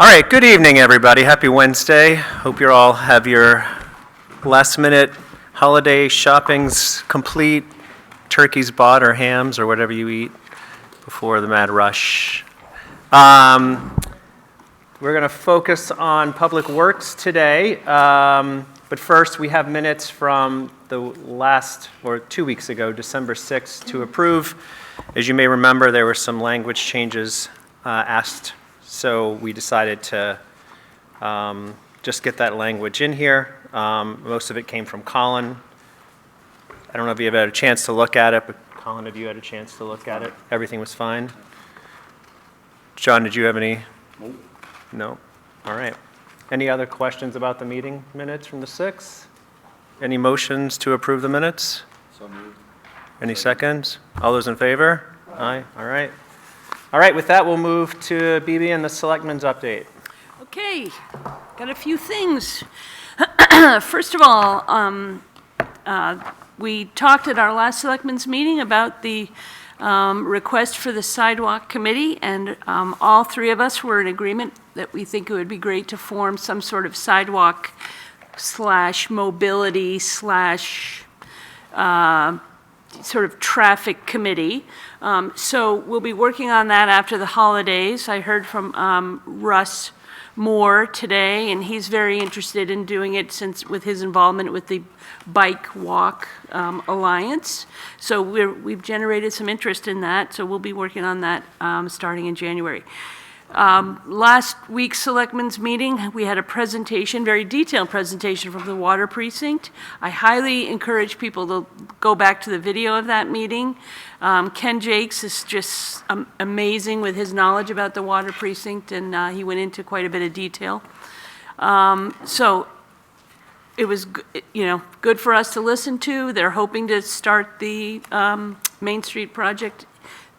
All right, good evening, everybody. Happy Wednesday. Hope you all have your last-minute holiday shoppings complete, turkeys bought or hams or whatever you eat before the mad rush. We're going to focus on Public Works today, but first we have minutes from the last, or 2 weeks ago, December 6th, to approve. As you may remember, there were some language changes asked, so we decided to just get that language in here. Most of it came from Colin. I don't know if you have had a chance to look at it, but Colin, have you had a chance to look at it? Everything was fine? John, did you have any? No? All right. Any other questions about the meeting minutes from the 6th? Any motions to approve the minutes? So moved. Any seconds? All those in favor? Aye. All right. All right, with that, we'll move to BB and the Selectmen's update. Okay, got a few things. First of all, we talked at our last Selectmen's meeting about the request for the sidewalk committee, and all three of us were in agreement that we think it would be great to form some sort of sidewalk / mobility / sort of traffic committee. So we'll be working on that after the holidays. I heard from Russ Moore today, and he's very interested in doing it since with his involvement with the Bike Walk Alliance. So we've generated some interest in that, so we'll be working on that starting in January. Last week's Selectmen's meeting, we had a presentation, very detailed presentation from the water precinct. I highly encourage people to go back to the video of that meeting. Ken Jakes is just amazing with his knowledge about the water precinct, and he went into quite a bit of detail. So it was, good for us to listen to. They're hoping to start the Main Street project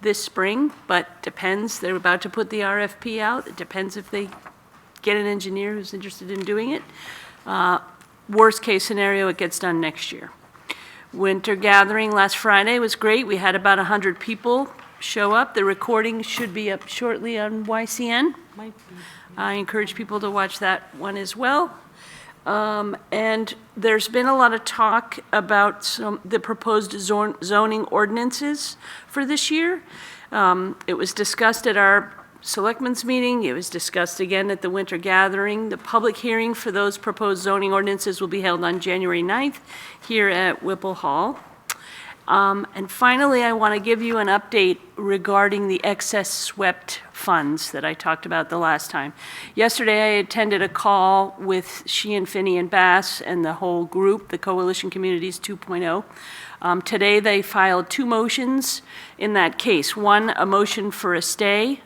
this spring, but depends. They're about to put the RFP out. It depends if they get an engineer who's interested in doing it. Worst case scenario, it gets done next year. Winter gathering last Friday was great. We had about 100 people show up. The recording should be up shortly on YCN. I encourage people to watch that one as well. And there's been a lot of talk about the proposed zoning ordinances for this year. It was discussed at our Selectmen's meeting. It was discussed again at the winter gathering. The public hearing for those proposed zoning ordinances will be held on January 9th here at Whipple Hall. And finally, I want to give you an update regarding the excess swept funds that I talked about the last time. Yesterday, I attended a call with Sheehan, Finney, and Bass and the whole group, the Coalition Communities 2.0. Today, they filed 2 motions in that case. One, a motion for a stay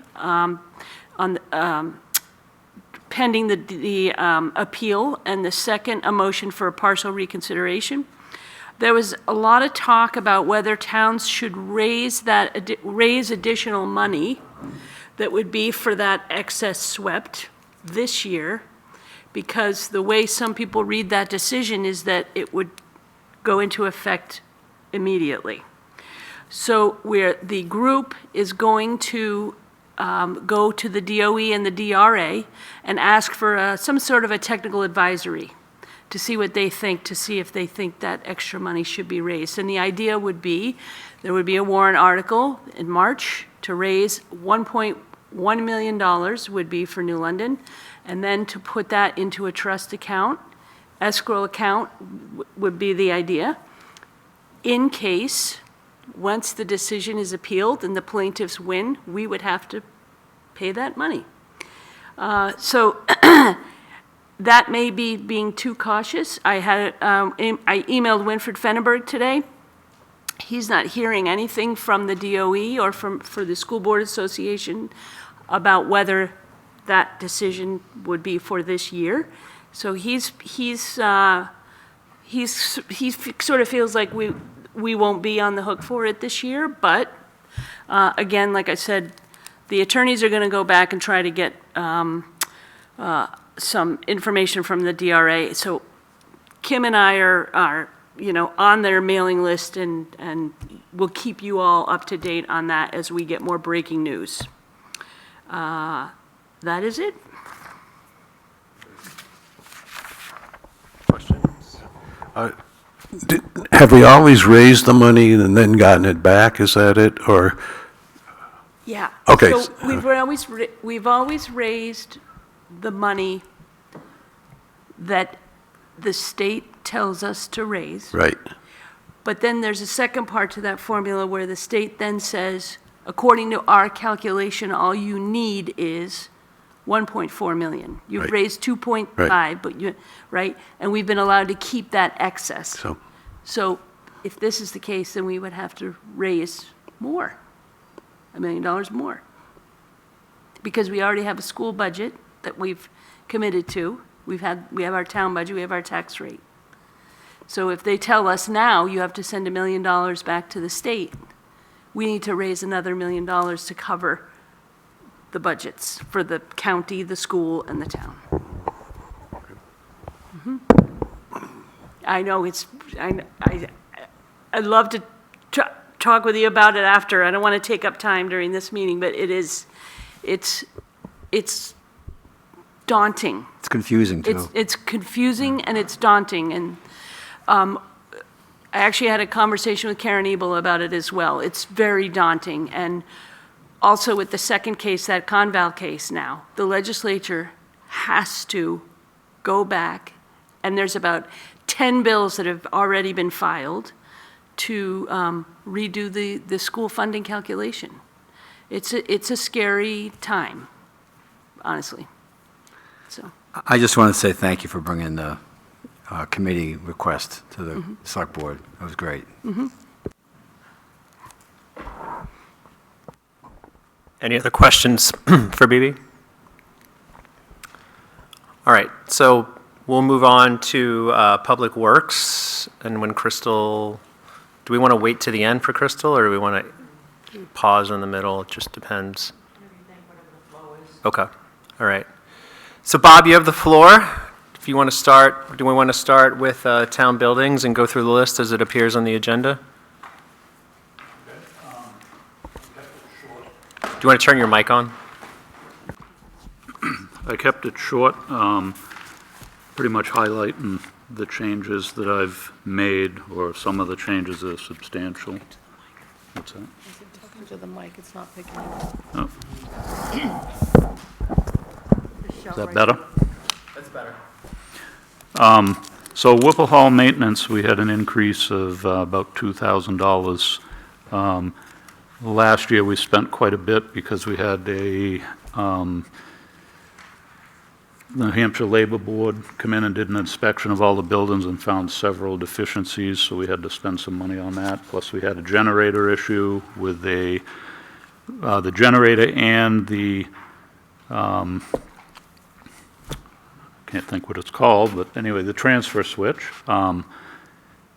pending the appeal, and the second, a motion for a partial reconsideration. There was a lot of talk about whether towns should raise additional money that would be for that excess swept this year, because the way some people read that decision is that it would go into effect immediately. So the group is going to go to the DOE and the DRA and ask for some sort of a technical advisory to see what they think, to see if they think that extra money should be raised. And the idea would be, there would be a warrant article in March to raise $1.1 million would be for New London, and then to put that into a trust account. Escrow account would be the idea. In case, once the decision is appealed and the plaintiffs win, we would have to pay that money. That may be being too cautious. I emailed Winfred Fenneberg today. He's not hearing anything from the DOE or for the School Board Association about whether that decision would be for this year. So he sort of feels like we won't be on the hook for it this year. But again, like I said, the attorneys are going to go back and try to get some information from the DRA. So Kim and I are on their mailing list, and we'll keep you all up to date on that as we get more breaking news. That is it. Have we always raised the money and then gotten it back? Is that it? Or, Yeah. Okay. So we've always raised the money that the state tells us to raise. right, But then there's a second part to that formula where the state then says, according to our calculation, all you need is 1.4 million. You've Right. raised 2.5, Right. but you, right? And we've been allowed to keep that excess. so, So if this is the case, then we would have to raise more, $1 million more. Because we already have a school budget that we've committed to. We have our town budget, we have our tax rate. So if they tell us now you have to send $1 million back to the state, we need to raise another $1 million to cover the budgets for the county, the school, and the town. Mhm. I know I'd love to talk with you about it after. I don't want to take up time during this meeting, but it's daunting. It's confusing, too. It's confusing and it's daunting, and I actually had a conversation with Karen Ebel about it as well. It's very daunting, and also with the second case, that Conval case now, the legislature has to go back, and there's about 10 bills that have already been filed to redo the school funding calculation. It's a scary time, honestly. So. I just want to say thank you for bringing the committee request to the select board. It was great. Any other questions for BB? All right, so we'll move on to Public Works, and when Crystal, do we want to wait to the end for Crystal, or do we want to pause in the middle? It just depends. Okay, all right. So Bob, you have the floor. If you want to start, do we want to start with town buildings and go through the list as it appears on the agenda? Do you want to turn your mic on? I kept it short, pretty much highlighting the changes that I've made, or some of the changes that are substantial. What's that? Talking to the mic, it's not picking up. Oh. Is that better? That's better. So Whipple Hall maintenance, we had an increase of about $2,000. Last year, we spent quite a bit because we had a New Hampshire Labor Board come in and did an inspection of all the buildings and found several deficiencies, so we had to spend some money on that. Plus, we had a generator issue with the generator and the, can't think what it's called, but anyway, the transfer switch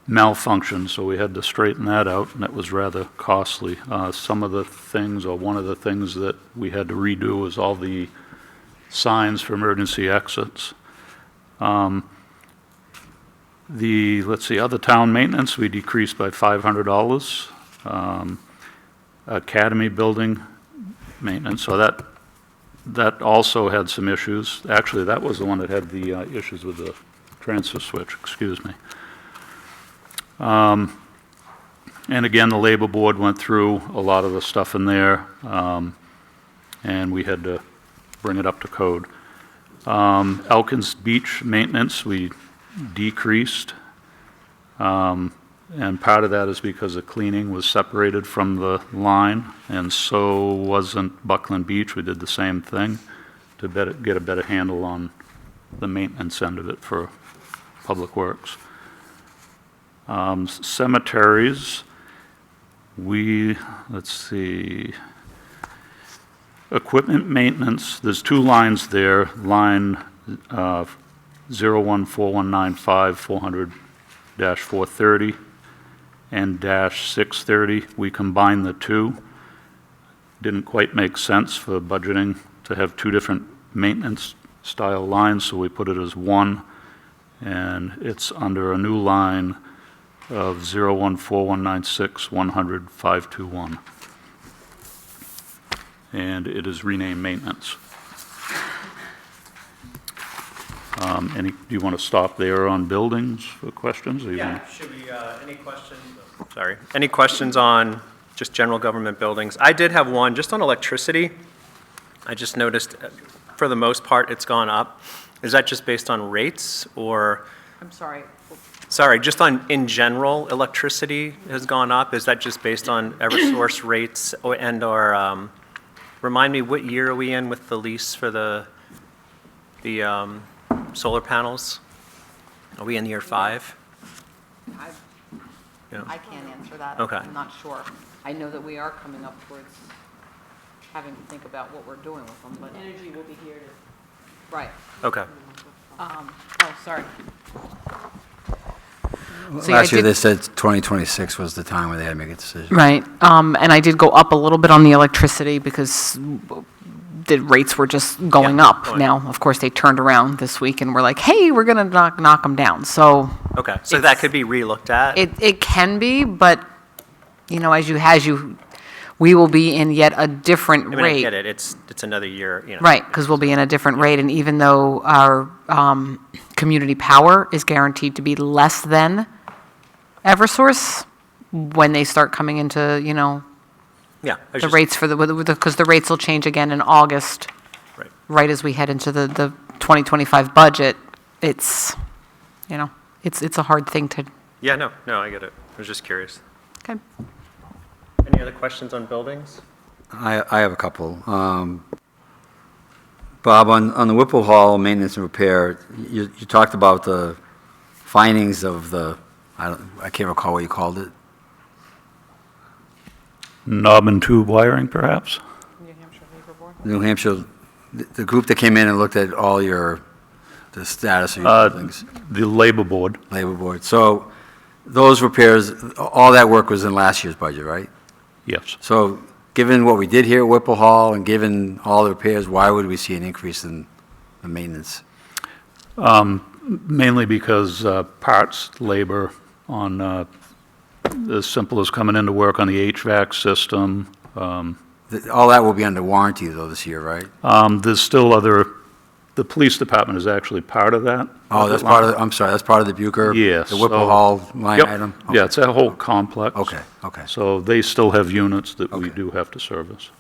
malfunctioned, so we had to straighten that out, and that was rather costly. Some of the things, or one of the things that we had to redo was all the signs for emergency exits. Other town maintenance, we decreased by $500. Academy building maintenance, so that also had some issues. Actually, that was the one that had the issues with the transfer switch, excuse me. And again, the Labor Board went through a lot of the stuff in there, and we had to bring it up to code. Elkins Beach maintenance, we decreased, and part of that is because the cleaning was separated from the line, and so wasn't Buckland Beach. We did the same thing to get a better handle on the maintenance end of it for Public Works. Cemeteries, let's see, equipment maintenance, there's two lines there, line 014195 400-430 and -630. We combined the two. Didn't quite make sense for budgeting to have two different maintenance style lines, so we put it as one, and it's under a new line of 014196 100-521. And it is renamed maintenance. Do you want to stop there on buildings for questions? Or you want- Should we, any questions? Sorry. Any questions on just general government buildings? I did have one, just on electricity. I just noticed, for the most part, it's gone up. Is that just based on rates, or, I'm sorry. sorry, just on, in general, electricity has gone up? Is that just based on Eversource rates and/or, remind me, what year are we in with the lease for the solar panels? Are we in year 5? Yeah. I can't answer that. Okay. I'm not sure. I know that we are coming up towards having to think about what we're doing with them, but. Energy will be here to. Right. Okay. Oh, sorry. Last year, they said 2026 was the time where they had to make a decision. Right, and I did go up a little bit on the electricity because the rates were just going Yeah, up. going Now, of course, they turned around this week and were like, hey, we're gonna knock them down, so. Okay, so that could be relooked at? It can be, but, we will be in yet a different I mean, I rate. get it, it's another year, Right, because we'll be in a different rate, and even though our community power is guaranteed to be less than Eversource, when they start coming into, Yeah. I was the just- rates for because the rates will change again in August, Right. right as we head into the 2025 budget, it's a hard thing to, Yeah, no, I get it. I was just curious. okay. Any other questions on buildings? I have a couple. Bob, on the Whipple Hall maintenance and repair, you talked about the findings of I can't recall what you called it. Knob and tube wiring, perhaps? New Hampshire, the group that came in and looked at all the status of your buildings, The labor board, labor board. So those repairs, all that work was in last year's budget, right? yes. So given what we did here at Whipple Hall and given all the repairs, why would we see an increase in the maintenance? Mainly because parts, labor on, as simple as coming into work on the HVAC system. All that will be under warranty though this year, right? There's still the police department is actually part of that. Oh, that's part of, I'm sorry, that's part of the Bucher? Yes. The Whipple so- Hall line Yep. item? Yeah, it's a whole complex. Okay. So they still have units that we Okay. do have to service.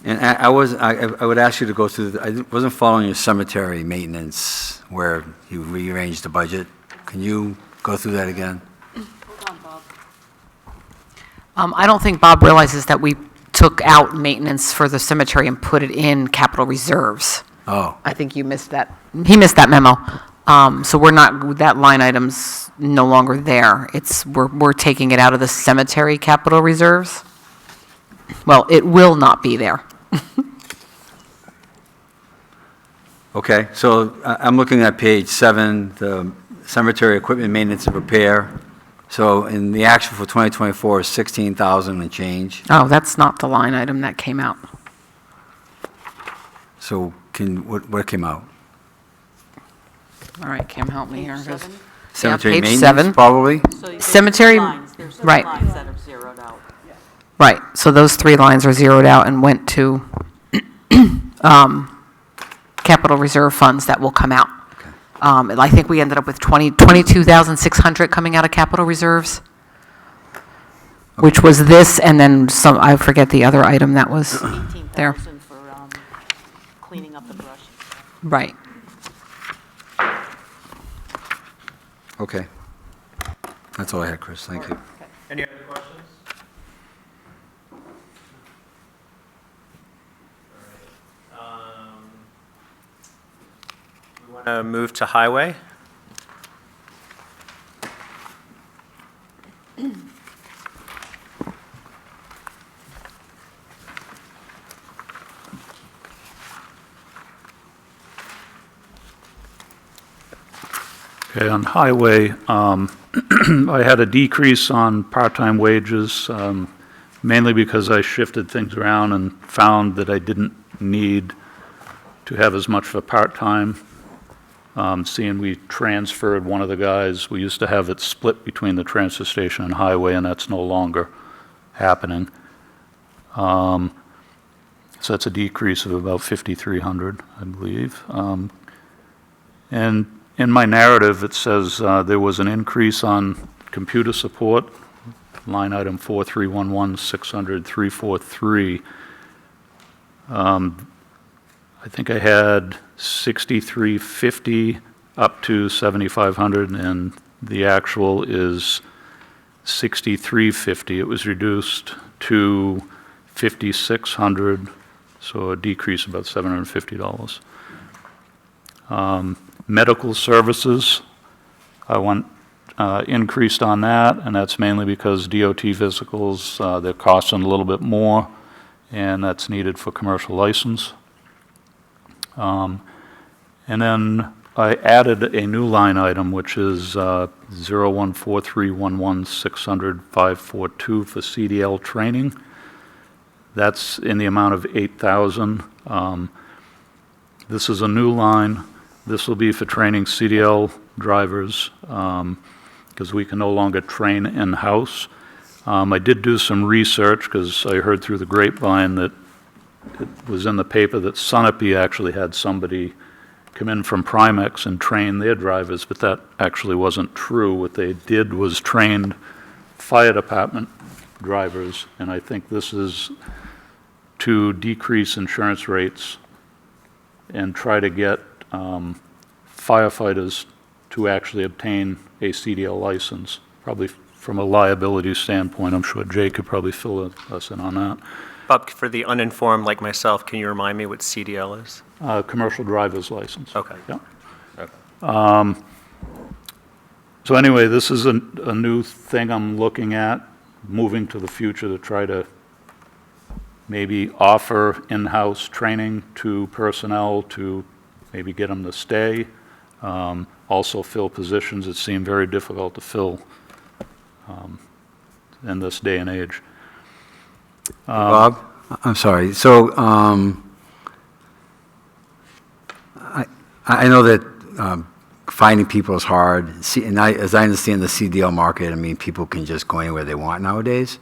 And I would ask you to go through, I wasn't following your cemetery maintenance where you rearranged the budget. Can you go through that again? I don't think Bob realizes that we took out maintenance for the cemetery and put it in capital reserves. Oh, I think you missed that. He missed that memo. So that line item's no longer there. We're taking it out of the cemetery capital reserves. Well, it will not be there. okay. So I'm looking at page 7, the cemetery equipment maintenance and repair. So in the actual for 2024 is 16,000 and change. Oh, that's not the line item that came out. So what came out? All right, Kim, help me here. 'cause- Cemetery page maintenance, 7. probably? So there's Cemetery- lines, there's right. lines that are zeroed out. Right, so those 3 lines are zeroed out and went to capital reserve funds that will come out. And I think we ended up with 22,600 coming out of capital reserves, which was this, and then some, I forget the other item that was there. 18,000 for cleaning up the brush. Right. Okay. That's all I had, Chris. Thank you. Any other questions? We want to move to highway. Okay, on highway, I had a decrease on part-time wages, mainly because I shifted things around and found that I didn't need to have as much for part-time. Seeing we transferred one of the guys, we used to have it split between the transfer station and highway, and that's no longer happening. So that's a decrease of about 5,300, I believe. And in my narrative, it says there was an increase on computer support, line item 4311-600-343. I think I had 6,350 up to 7,500, and the actual is 6,350. It was reduced to 5,600, so a decrease of about $750. Medical services, I went increased on that, and that's mainly because DOT physicals, they're costing a little bit more, and that's needed for commercial license. And then I added a new line item, which is 014311600-542 for CDL training. That's in the amount of $8,000. This is a new line. This will be for training CDL drivers, because we can no longer train in-house. I did do some research, because I heard through the grapevine that it was in the paper that Sunapee actually had somebody come in from Primex and train their drivers, but that actually wasn't true. What they did was trained fire department drivers, and I think this is to decrease insurance rates and try to get firefighters to actually obtain a CDL license, probably from a liability standpoint. I'm sure Jay could probably fill us in on that. Bob, for the uninformed like myself, can you remind me what CDL is? Commercial driver's license. Okay. Yeah. Okay. So anyway, this is a new thing I'm looking at, moving to the future to try to maybe offer in-house training to personnel to maybe get them to stay. Also fill positions that seem very difficult to fill in this day and age. Bob, I'm sorry. So I know that finding people is hard. And as I understand the CDL market, I mean, people can just go anywhere they want nowadays.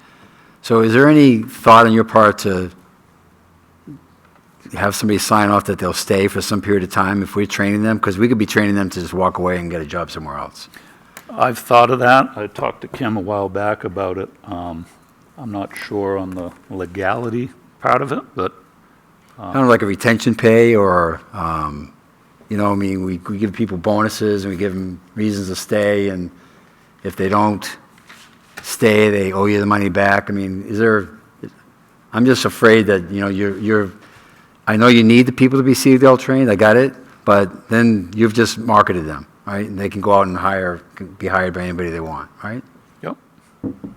So is there any thought on your part to have somebody sign off that they'll stay for some period of time if we're training them? Because we could be training them to just walk away and get a job somewhere else. I've thought of that. I talked to Kim a while back about it. I'm not sure on the legality part of it, but Kind of like a retention pay or, you know, I mean, we give people bonuses and we give them reasons to stay, and if they don't stay, they owe you the money back. I mean, I'm just afraid that, you know, I know you need the people to be CDL trained, I got it, but then you've just marketed them, right? And they can go out and be hired by anybody they want, right? yep.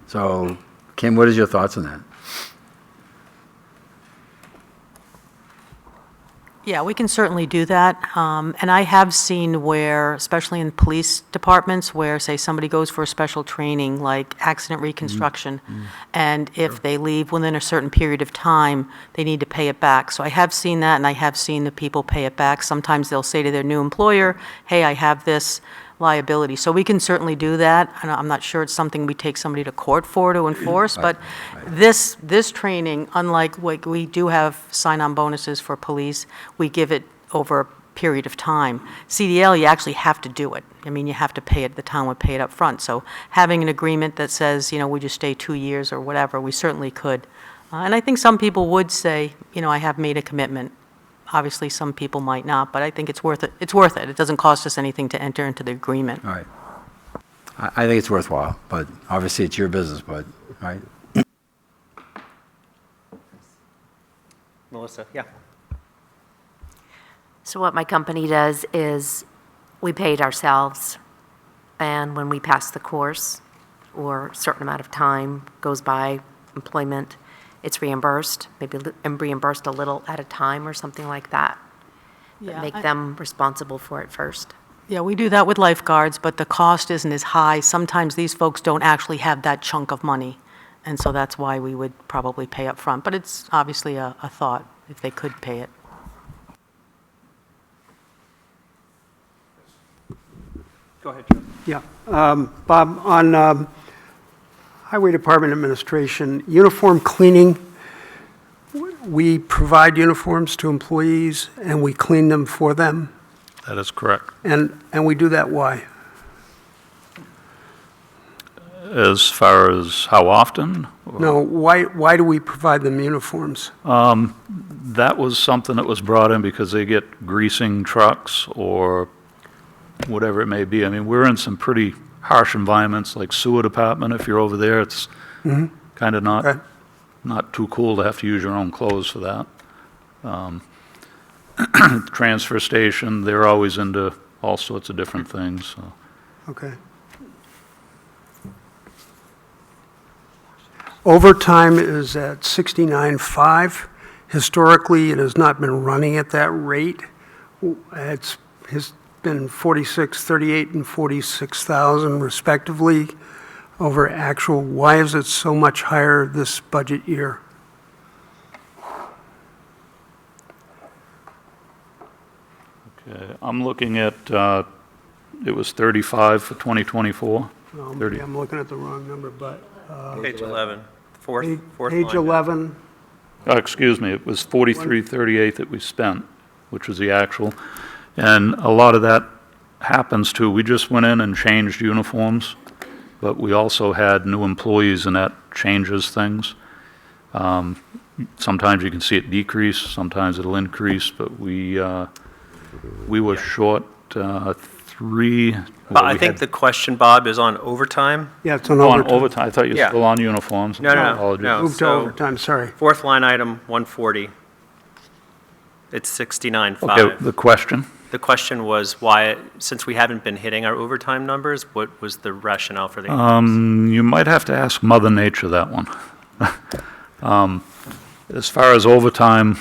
So, Kim, what is your thoughts on that? Yeah, we can certainly do that. And I have seen where, especially in police departments, where, say, somebody goes for a special training, like accident reconstruction, and if they leave within a certain period of time, they need to pay it back. So I have seen that, and I have seen the people pay it back. Sometimes they'll say to their new employer, hey, I have this liability. So we can certainly do that. And I'm not sure it's something we take somebody to court for to enforce, but this training, unlike what we do have sign-on bonuses for police, we give it over a period of time. CDL, you actually have to do it. I mean, you have to pay it, the town would pay it up front. So having an agreement that says, you know, would you stay 2 years or whatever, we certainly could. And I think some people would say, you know, I have made a commitment. Obviously, some people might not, but I think it's worth it. It's worth it. It doesn't cost us anything to enter into the agreement. All right. I think it's worthwhile, but obviously it's your business, but, right? Melissa, yeah. So what my company does is we pay it ourselves, and when we pass the course or a certain amount of time goes by employment, it's reimbursed, maybe reimbursed a little at a time or something like that. But Yeah, make them responsible for it first. Yeah, we do that with lifeguards, but the cost isn't as high. Sometimes these folks don't actually have that chunk of money, and so that's why we would probably pay up front. But it's obviously a thought, if they could pay it. Go ahead, Joe. Yeah. Bob, on Highway Department Administration, uniform cleaning, we provide uniforms to employees and we clean them for them? That is correct. And we do that why? As far as how often? or- No, why do we provide them uniforms? That was something that was brought in because they get greasing trucks or whatever it may be. I mean, we're in some pretty harsh environments, like sewer department. If you're over there, it's kind of Okay. not too cool to have to use your own clothes for that. Transfer station, they're always into all sorts of different things, so. Okay. Overtime is at 69.5. Historically, it has not been running at that rate. It's been 46, 38, and 46,000 respectively over actual. Why is it so much higher this budget year? Okay, I'm looking at, it was 35 for 2024. Maybe I'm looking at the wrong number, but Page 11, fourth line. page 11, Excuse me, it was 4338 that we spent, which was the actual. And a lot of that happens too. We just went in and changed uniforms, but we also had new employees and that changes things. Sometimes you can see it decrease, sometimes it'll increase, but we were short three. But I think the question, Bob, is on overtime. yeah, it's on On overtime. overtime, I thought you were Yeah. still on uniforms. No, no, no, Apologies. no. Move to So- overtime, sorry. Fourth line item, 140. It's 69.5. Okay, the question? The question was why, since we haven't been hitting our overtime numbers, what was the rationale for the increase? You might have to ask Mother Nature that one. As far as overtime,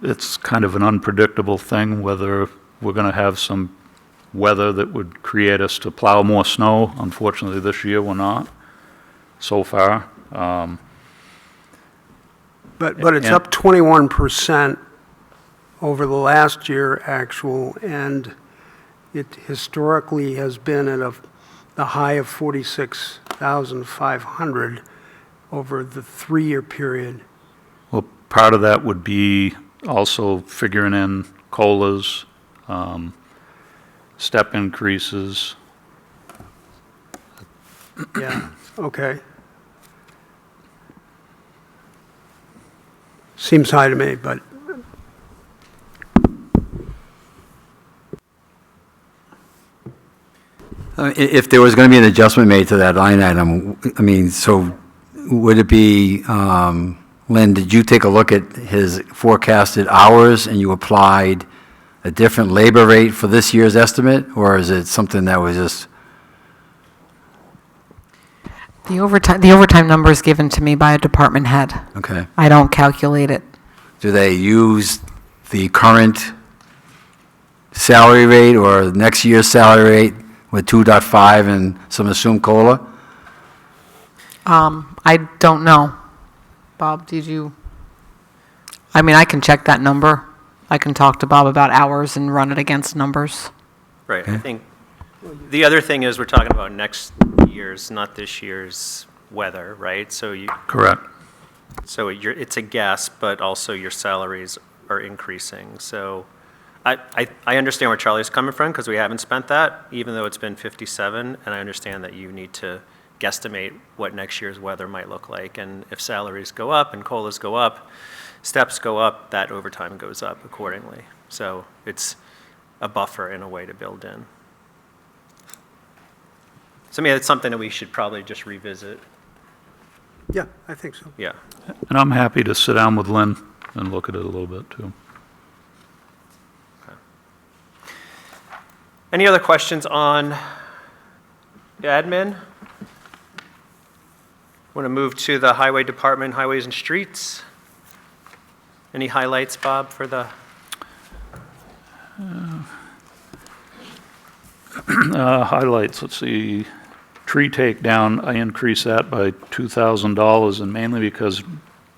it's kind of an unpredictable thing, whether we're going to have some weather that would create us to plow more snow. Unfortunately, this year, we're not, so far. But it's and- up 21% over the last year actual, and it historically has been at the high of 46,500 over the 3-year period. Well, part of that would be also figuring in COLAs, step increases. Yeah, okay. Seems high to me, but If there was going to be an adjustment made to that line item, I mean, so would it be, Lynn, did you take a look at his forecasted hours and you applied a different labor rate for this year's estimate? Or is it something that was just, The overtime number is given to me by a department head. okay. I don't calculate it. Do they use the current salary rate or next year's salary rate with 2.5 and some assumed COLA? I don't know. Bob, did you? I mean, I can check that number. I can talk to Bob about hours and run it against numbers. Right, I think, the other thing is we're talking about next year's, not this year's weather, right? So Correct. it's a guess, but also your salaries are increasing. So I understand where Charlie's coming from, because we haven't spent that, even though it's been 57, and I understand that you need to guesstimate what next year's weather might look like, and if salaries go up and COLAs go up, steps go up, that overtime goes up accordingly. So it's a buffer in a way to build in. So I mean, it's something that we should probably just revisit, yeah, I think so. yeah. And I'm happy to sit down with Lynn and look at it a little bit, too. Any other questions on admin? Want to move to the Highway Department, Highways and Streets? Any highlights, Bob, for the, Highlights, let's see, tree takedown, I increased that by $2,000, and mainly because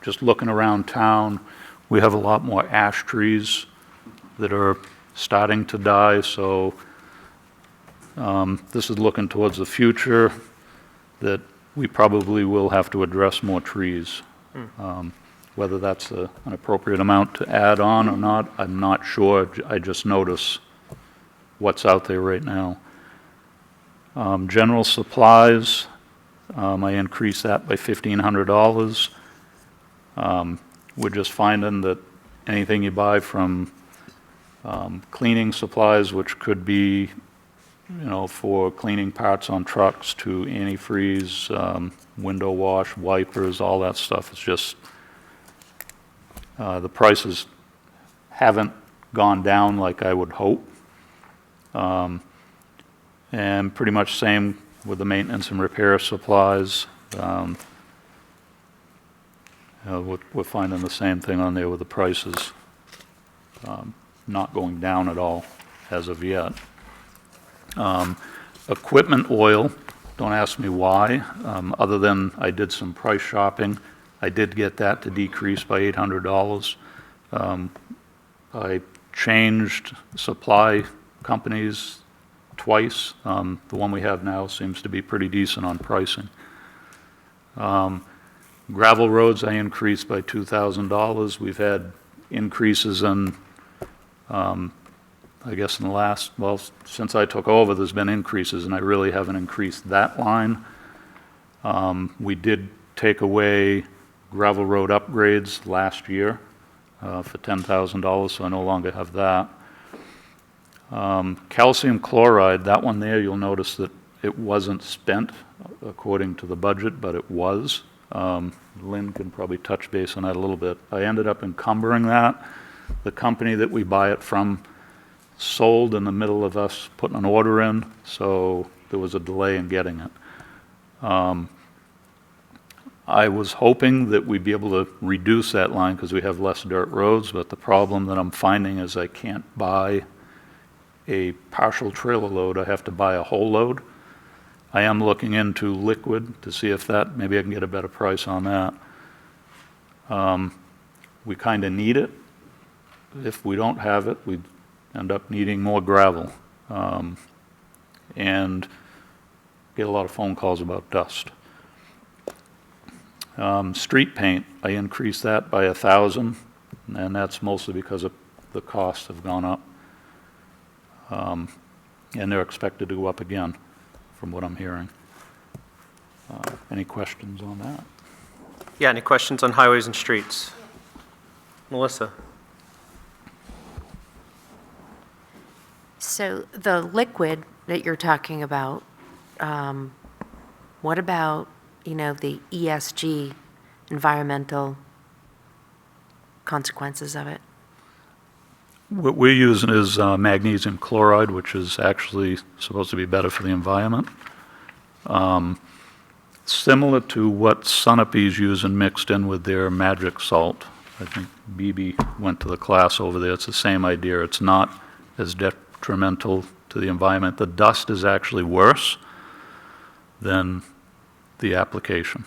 just looking around town, we have a lot more ash trees that are starting to die, so this is looking towards the future, that we probably will have to address more trees. Whether that's an appropriate amount to add on or not, I'm not sure. I just notice what's out there right now. General supplies, I increased that by $1,500. We're just finding that anything you buy from cleaning supplies, which could be, for cleaning parts on trucks, to antifreeze, window wash, wipers, all that stuff, it's just, the prices haven't gone down like I would hope. And pretty much same with the maintenance and repair supplies. We're finding the same thing on there with the prices, not going down at all as of yet. Equipment oil, don't ask me why, other than I did some price shopping. I did get that to decrease by $800. I changed supply companies twice. The one we have now seems to be pretty decent on pricing. Gravel roads, I increased by $2,000. We've had increases in, I guess in the last, well, since I took over, there's been increases, and I really haven't increased that line. We did take away gravel road upgrades last year for $10,000, so I no longer have that. Calcium chloride, that one there, you'll notice that it wasn't spent according to the budget, but it was. Lynn can probably touch base on that a little bit. I ended up encumbering that. The company that we buy it from sold in the middle of us putting an order in, so there was a delay in getting it. I was hoping that we'd be able to reduce that line because we have less dirt roads, but the problem that I'm finding is I can't buy a partial trailer load. I have to buy a whole load. I am looking into liquid to see if that, maybe I can get a better price on that. We kind of need it. If we don't have it, we end up needing more gravel. And get a lot of phone calls about dust. Street paint, I increased that by $1,000, and that's mostly because of the costs have gone up. And they're expected to go up again, from what I'm hearing. Any questions on that? Yeah, any questions on highways and streets? Melissa? So the liquid that you're talking about, what about, the ESG, environmental consequences of it? What we're using is magnesium chloride, which is actually supposed to be better for the environment. Similar to what Sunapee's using mixed in with their magic salt. I think BB went to the class over there. It's the same idea. It's not as detrimental to the environment. The dust is actually worse than the application.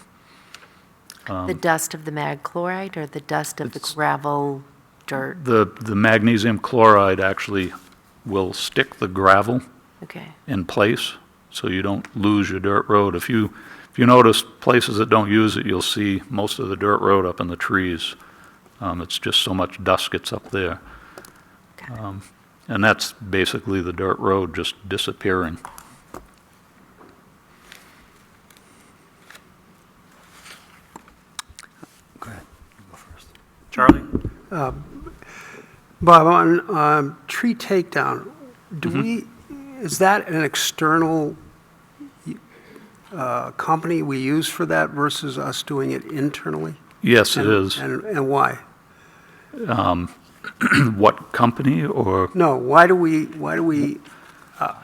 The dust of the mag chloride or the dust of the gravel dirt? The magnesium chloride actually will stick the gravel Okay. in place, so you don't lose your dirt road. If you notice places that don't use it, you'll see most of the dirt road up in the trees. It's just so much dust gets up there. And that's basically the dirt road just disappearing. Go ahead, you go first. Charlie? Bob, on tree takedown, is that an external company we use for that versus us doing it internally? Yes, it is. And why? What company or? No, why do we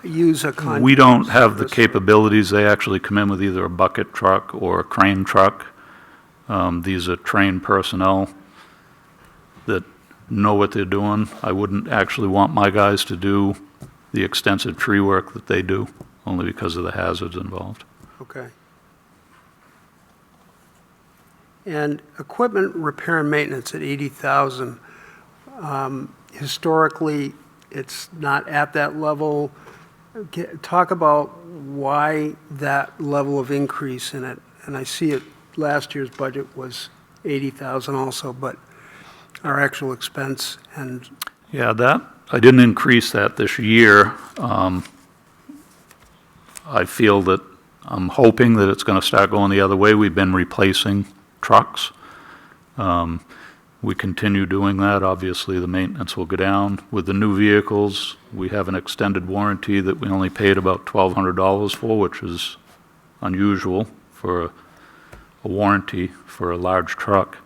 use a contractor? We don't have the capabilities. They actually come in with either a bucket truck or a crane truck. These are trained personnel that know what they're doing. I wouldn't actually want my guys to do the extensive tree work that they do, only because of the hazards involved. Okay. And equipment repair and maintenance at 80,000. Historically, it's not at that level. Talk about why that level of increase in it. And I see it, last year's budget was 80,000 also, but our actual expense and, Yeah, that, I didn't increase that this year. I feel that, I'm hoping that it's going to start going the other way. We've been replacing trucks. We continue doing that. Obviously, the maintenance will go down. With the new vehicles, we have an extended warranty that we only paid about $1,200 for, which is unusual for a warranty for a large truck.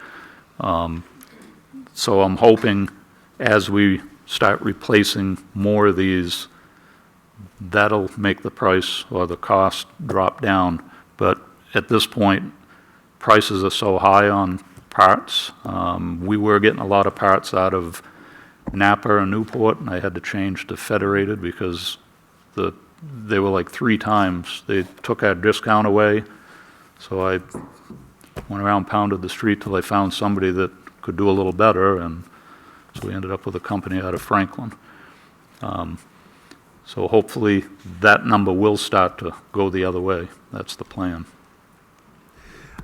So I'm hoping as we start replacing more of these, that'll make the price or the cost drop down. But at this point, prices are so high on parts. We were getting a lot of parts out of Napa and Newport, and I had to change to Federated because they were like 3 times. They took our discount away, so I went around, pounded the street till I found somebody that could do a little better, and so we ended up with a company out of Franklin. So hopefully that number will start to go the other way. That's the plan.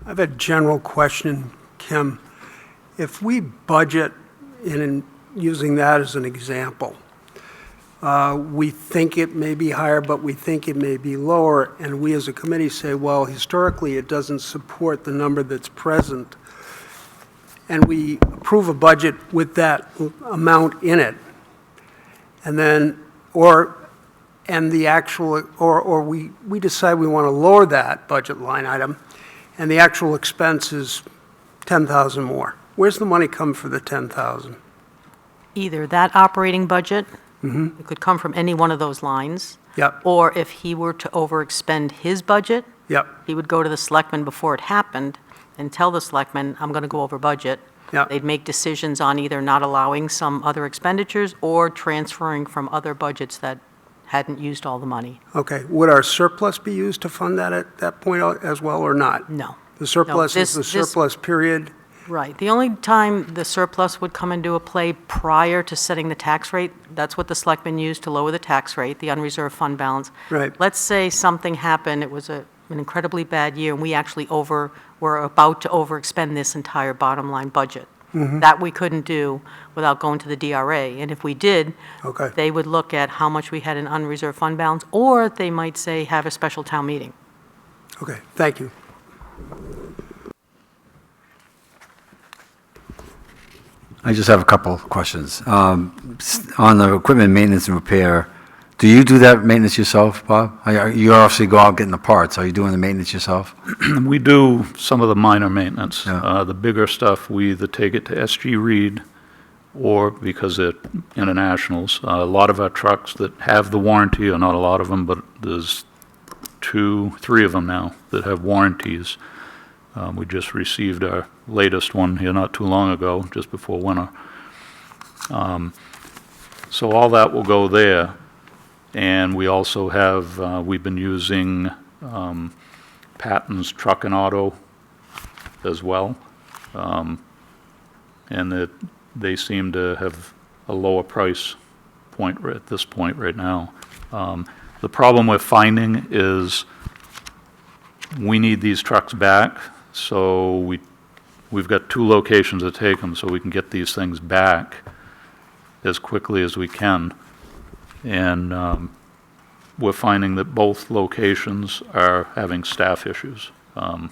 I have a general question, Kim. If we budget, in using that as an example, we think it may be higher, but we think it may be lower, and we as a committee say, well, historically, it doesn't support the number that's present, and we approve a budget with that amount in it, and then, we decide we want to lower that budget line item, and the actual expense is 10,000 more. Where's the money come for the 10,000? Either that operating budget, it could come from any one of those lines. Yep. Or if he were to overexpend his budget, Yep, he would go to the selectmen before it happened and tell the selectmen, I'm going to go over budget. Yep. They'd make decisions on either not allowing some other expenditures or transferring from other budgets that hadn't used all the money. okay. Would our surplus be used to fund that at that point as well, or not? No. The surplus is the this- surplus period? Right. The only time the surplus would come into a play prior to setting the tax rate, that's what the selectmen used to lower the tax rate, the unreserved fund balance. Right. Let's say something happened, it was an incredibly bad year, and we actually were about to overexpend this entire bottom line budget. That we couldn't do without going to the DRA. And if we did, Okay. they would look at how much we had in unreserved fund balance, or they might say, have a special town meeting. Okay, thank you. I just have a couple of questions. On the equipment maintenance and repair, do you do that maintenance yourself, Bob? You obviously go out getting the parts. Are you doing the maintenance yourself? We do some of the minor maintenance. Yeah. The bigger stuff, we either take it to SG Reed or, because they're internationals, a lot of our trucks that have the warranty, or not a lot of them, but there's 2, 3 of them now that have warranties. We just received our latest one here not too long ago, just before winter. So all that will go there. And we also have, we've been using Patton's Truck and Auto as well. And they seem to have a lower price point at this point right now. The problem we're finding is we need these trucks back, so we've got 2 locations to take them, so we can get these things back as quickly as we can. And we're finding that both locations are having staff issues. And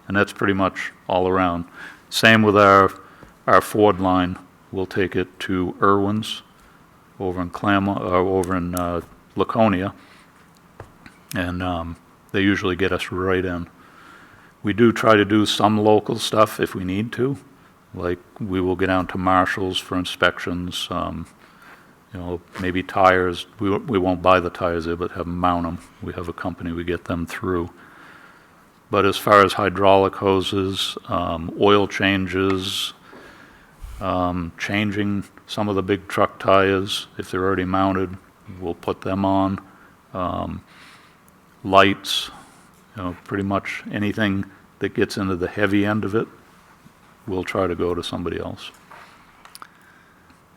that's pretty much all around. Same with our Ford line. We'll take it to Irwin's over in Laconia, and they usually get us right in. We do try to do some local stuff if we need to, like we will get down to Marshall's for inspections, maybe tires. We won't buy the tires there, but have them mount them. We have a company, we get them through. But as far as hydraulic hoses, oil changes, changing some of the big truck tires, if they're already mounted, we'll put them on. Lights, pretty much anything that gets into the heavy end of it, we'll try to go to somebody else.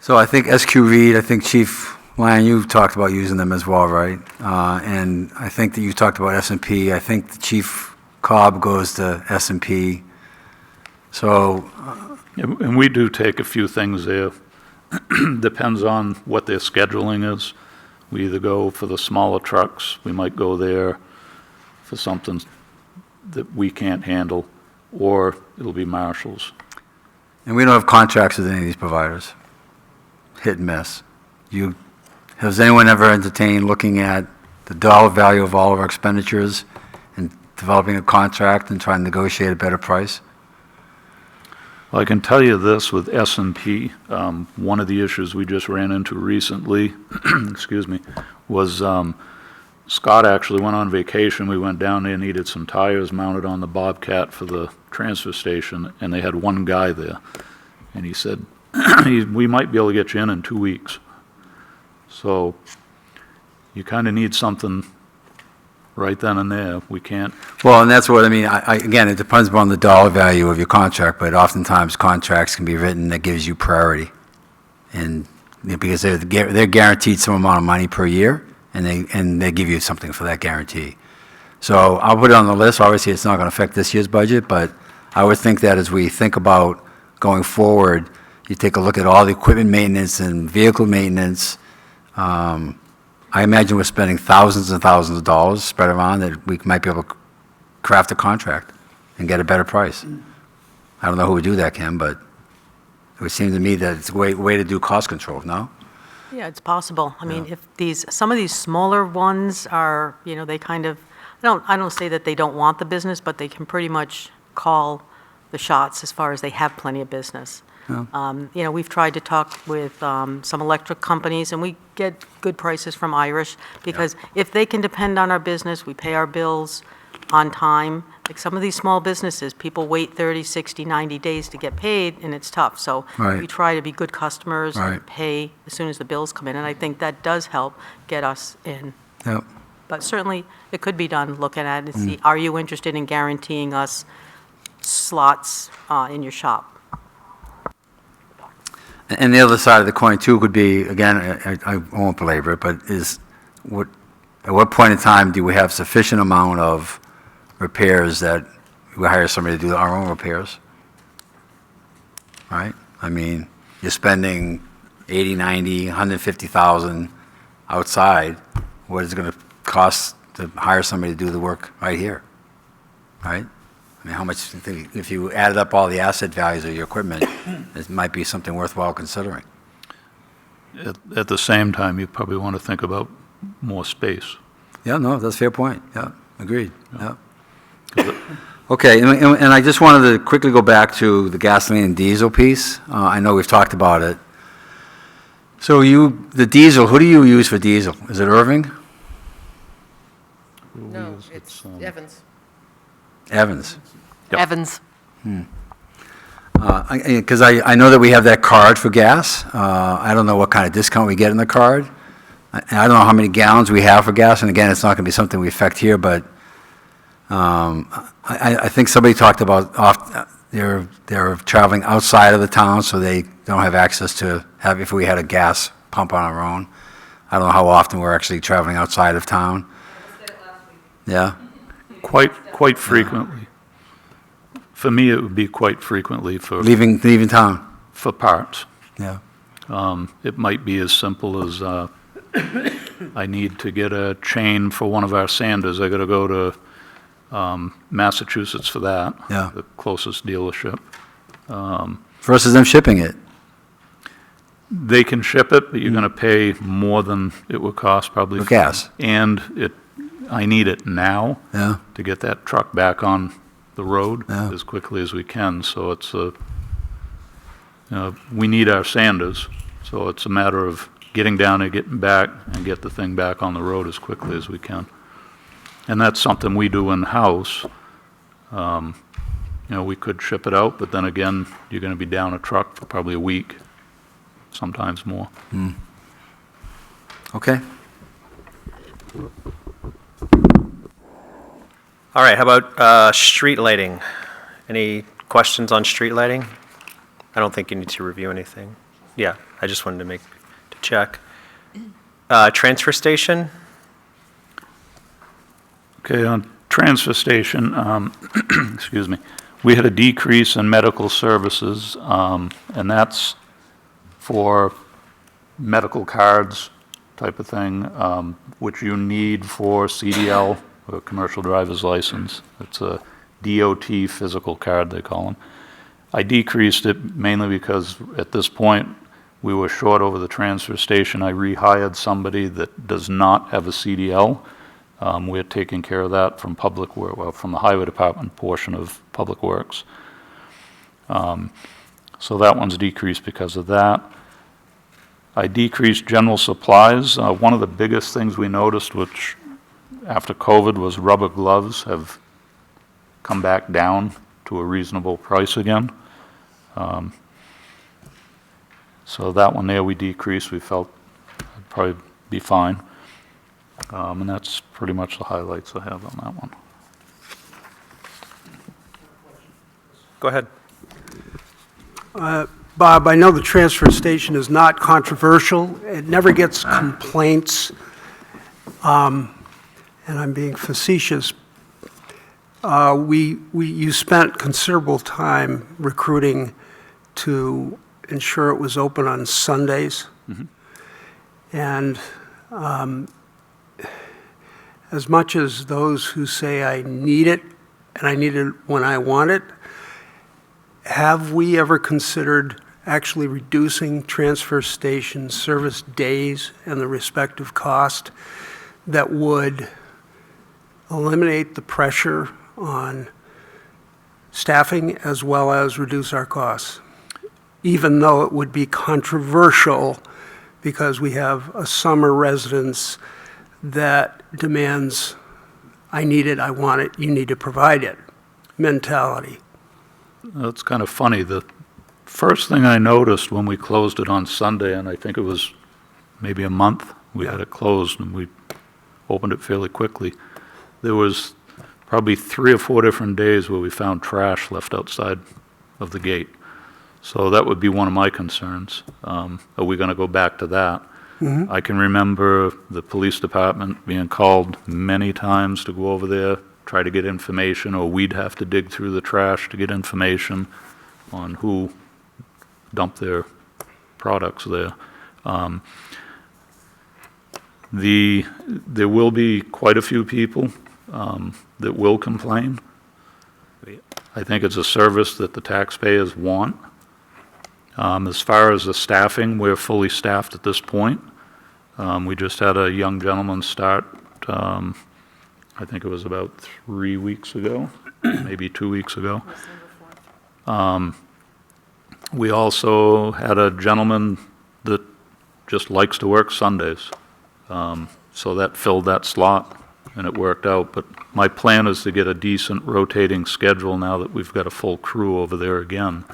So I think SQ Reed, I think Chief Lyon, you've talked about using them as well, right? And I think that you talked about S&P. I think the Chief Cobb goes to S&P. So, And we do take a few things there. Depends on what their scheduling is. We either go for the smaller trucks, we might go there for something that we can't handle, or it'll be Marshalls. and we don't have contracts with any of these providers. Hit and miss. Has anyone ever entertained looking at the dollar value of all of our expenditures and developing a contract and trying to negotiate a better price? Well, I can tell you this with S&P, one of the issues we just ran into recently, excuse me, was Scott actually went on vacation. We went down there, needed some tires mounted on the Bobcat for the transfer station, and they had one guy there. And he said, we might be able to get you in 2 weeks. So you kind of need something right then and there. We can't. Well, and that's what, I mean, again, it depends upon the dollar value of your contract, but oftentimes contracts can be written that gives you priority. And because they're guaranteed some amount of money per year, and they give you something for that guarantee. So I'll put it on the list. Obviously, it's not going to affect this year's budget, but I would think that as we think about going forward, you take a look at all the equipment maintenance and vehicle maintenance. I imagine we're spending thousands and thousands of dollars spread around that we might be able to craft a contract and get a better price. I don't know who would do that, Kim, but it would seem to me that it's a way to do cost control, no? Yeah, it's possible. I mean, if some of these smaller ones are, they kind of, I don't say that they don't want the business, but they can pretty much call the shots as far as they have plenty of business. We've tried to talk with some electric companies, and we get good prices from Irish, because if they can depend on our business, we pay our bills on time. Like some of these small businesses, people wait 30, 60, 90 days to get paid, and it's tough. So Right. we try to be good customers Right. and pay as soon as the bills come in, and I think that does help get us in. Yep. But certainly, it could be done, looking at it and see, are you interested in guaranteeing us slots in your shop? And the other side of the coin, too, could be, again, I won't belabor it, but at what point in time do we have sufficient amount of repairs that we hire somebody to do our own repairs? Right? I mean, you're spending 80, 90, 150,000 outside. What is it going to cost to hire somebody to do the work right here? Right? I mean, how much, if you added up all the asset values of your equipment, it might be something worthwhile considering. At the same time, you probably want to think about more space. Yeah, no, that's a fair point. Yeah, agreed. Yeah. Okay, and I just wanted to quickly go back to the gasoline and diesel piece. I know we've talked about it. So the diesel, who do you use for diesel? Is it Irving? No, it's Evans. Evans. Yep. Evans. Because I know that we have that card for gas. I don't know what kind of discount we get in the card. I don't know how many gallons we have for gas, and again, it's not going to be something we affect here, but I think somebody talked about they're traveling outside of the town, so they don't have access to if we had a gas pump on our own. I don't know how often we're actually traveling outside of town. Yeah? Quite frequently. For me, it would be quite frequently for Leaving town? for parts. Yeah. It might be as simple as I need to get a chain for one of our sanders. I got to go to Massachusetts for that. Yeah. The closest dealership. Versus them shipping it. They can ship it, but you're going to pay more than it would cost probably. For gas. And I need it now Yeah. to get that truck back on the road Yeah. as quickly as we can. So it's we need our sanders. So it's a matter of getting down and getting back and get the thing back on the road as quickly as we can. And that's something we do in-house. We could ship it out, but then again, you're going to be down a truck for probably a week, sometimes more. Okay. All right, how about street lighting? Any questions on street lighting? I don't think you need to review anything. Yeah, I just wanted to check. Transfer station? Okay, on transfer station, excuse me, We had a decrease in medical services, and that's for medical cards type of thing, which you need for CDL, or commercial driver's license. It's a DOT physical card, they call them. I decreased it mainly because at this point, we were short over the transfer station. I rehired somebody that does not have a CDL. We're taking care of that from public work, well, from the highway department portion of Public Works. So that one's decreased because of that. I decreased general supplies. One of the biggest things we noticed, which after COVID, was rubber gloves have come back down to a reasonable price again. So that one there we decreased. We felt it'd probably be fine. And that's pretty much the highlights I have on that one. Go ahead. Bob, I know the transfer station is not controversial. It never gets complaints, and I'm being facetious. You spent considerable time recruiting to ensure it was open on Sundays. And as much as those who say I need it, and I need it when I want it, have we ever considered actually reducing transfer station service days and the respective cost that would eliminate the pressure on staffing as well as reduce our costs, even though it would be controversial because we have a summer residence that demands, I need it, I want it, you need to provide it mentality? That's kind of funny. The first thing I noticed when we closed it on Sunday, and I think it was maybe a month, we had it closed and we opened it fairly quickly. There was probably 3 or 4 different days where we found trash left outside of the gate. So that would be one of my concerns. Are we going to go back to that? I can remember the police department being called many times to go over there, try to get information, or we'd have to dig through the trash to get information on who dumped their products there. There will be quite a few people that will complain. I think it's a service that the taxpayers want. As far as the staffing, we're fully staffed at this point. We just had a young gentleman start, I think it was about 3 weeks ago, maybe 2 weeks ago. We also had a gentleman that just likes to work Sundays. So that filled that slot, and it worked out. But my plan is to get a decent rotating schedule now that we've got a full crew over there again.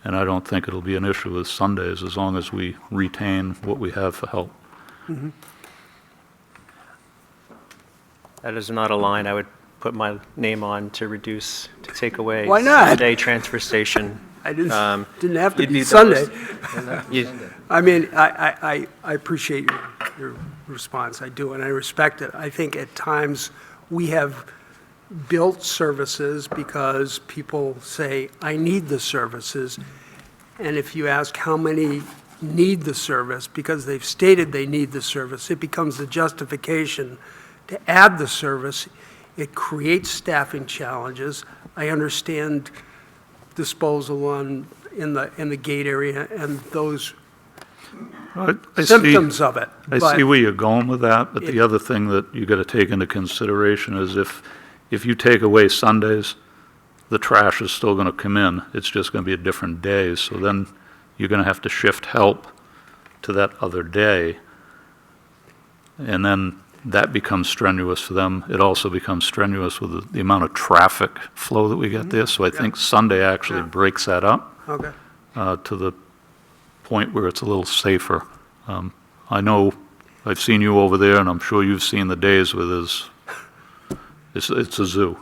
And I don't think it'll be an issue with Sundays as long as we retain what we have for help. That is not a line I would put my name on to reduce, to take away. Why not? Sunday transfer station. I didn't have to you'd be be the Sunday. You- I mean, I appreciate your response, I do, and I respect it. I think at times we have built services because people say, I need the services, and if you ask how many need the service, because they've stated they need the service, it becomes the justification to add the service. It creates staffing challenges. I understand disposal in the gate area and those I see- symptoms of it. I but see where you're going with that, but the other thing that you got to take into consideration is if you take away Sundays, the trash is still going to come in. It's just going to be a different day. So then you're going to have to shift help to that other day. And then that becomes strenuous for them. It also becomes strenuous with the amount of traffic flow that we get there. So I think Sunday actually breaks that up Okay. to the point where it's a little safer. I know I've seen you over there, and I'm sure you've seen the days where it's a zoo.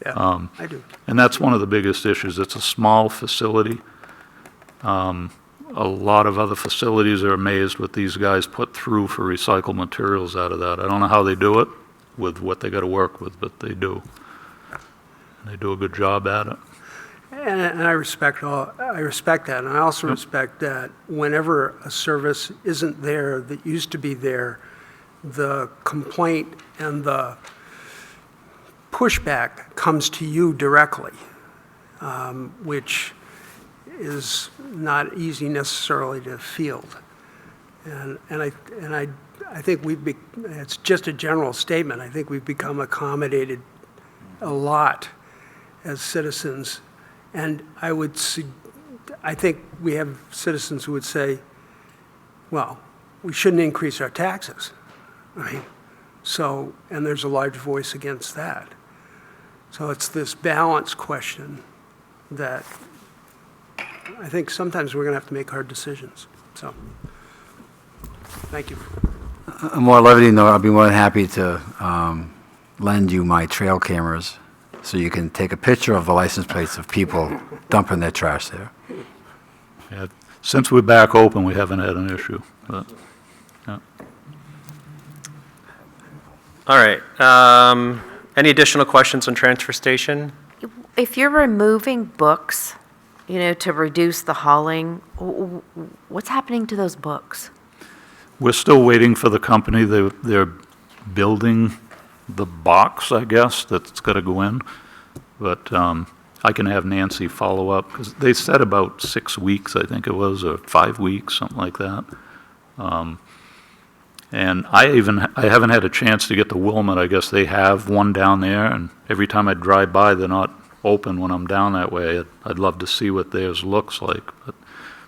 Yeah, I do. And that's one of the biggest issues. It's a small facility. A lot of other facilities are amazed what these guys put through for recycled materials out of that. I don't know how they do it with what they got to work with, but they do. They do a good job at it. And I respect that, and I also respect that whenever a service isn't there that used to be there, the complaint and the pushback comes to you directly, which is not easy necessarily to field. And I think it's just a general statement, I think we've become accommodated a lot as citizens. And I think we have citizens who would say, well, we shouldn't increase our taxes. Right? So, and there's a large voice against that. So it's this balance question that I think sometimes we're going to have to make hard decisions. So, thank you. A more levity note, I'll be more than happy to lend you my trail cameras so you can take a picture of the license plates of people dumping their trash there. Yeah, since we're back open, we haven't had an issue. But, yeah. All right. Any additional questions on transfer station? If you're removing books, to reduce the hauling, what's happening to those books? We're still waiting for the company. They're building the box, I guess, that's got to go in. But I can have Nancy follow up, because they said about 6 weeks, I think it was, or 5 weeks, something like that. And I haven't had a chance to get to Wilmot. I guess they have one down there, and every time I drive by, they're not open when I'm down that way. I'd love to see what theirs looks like,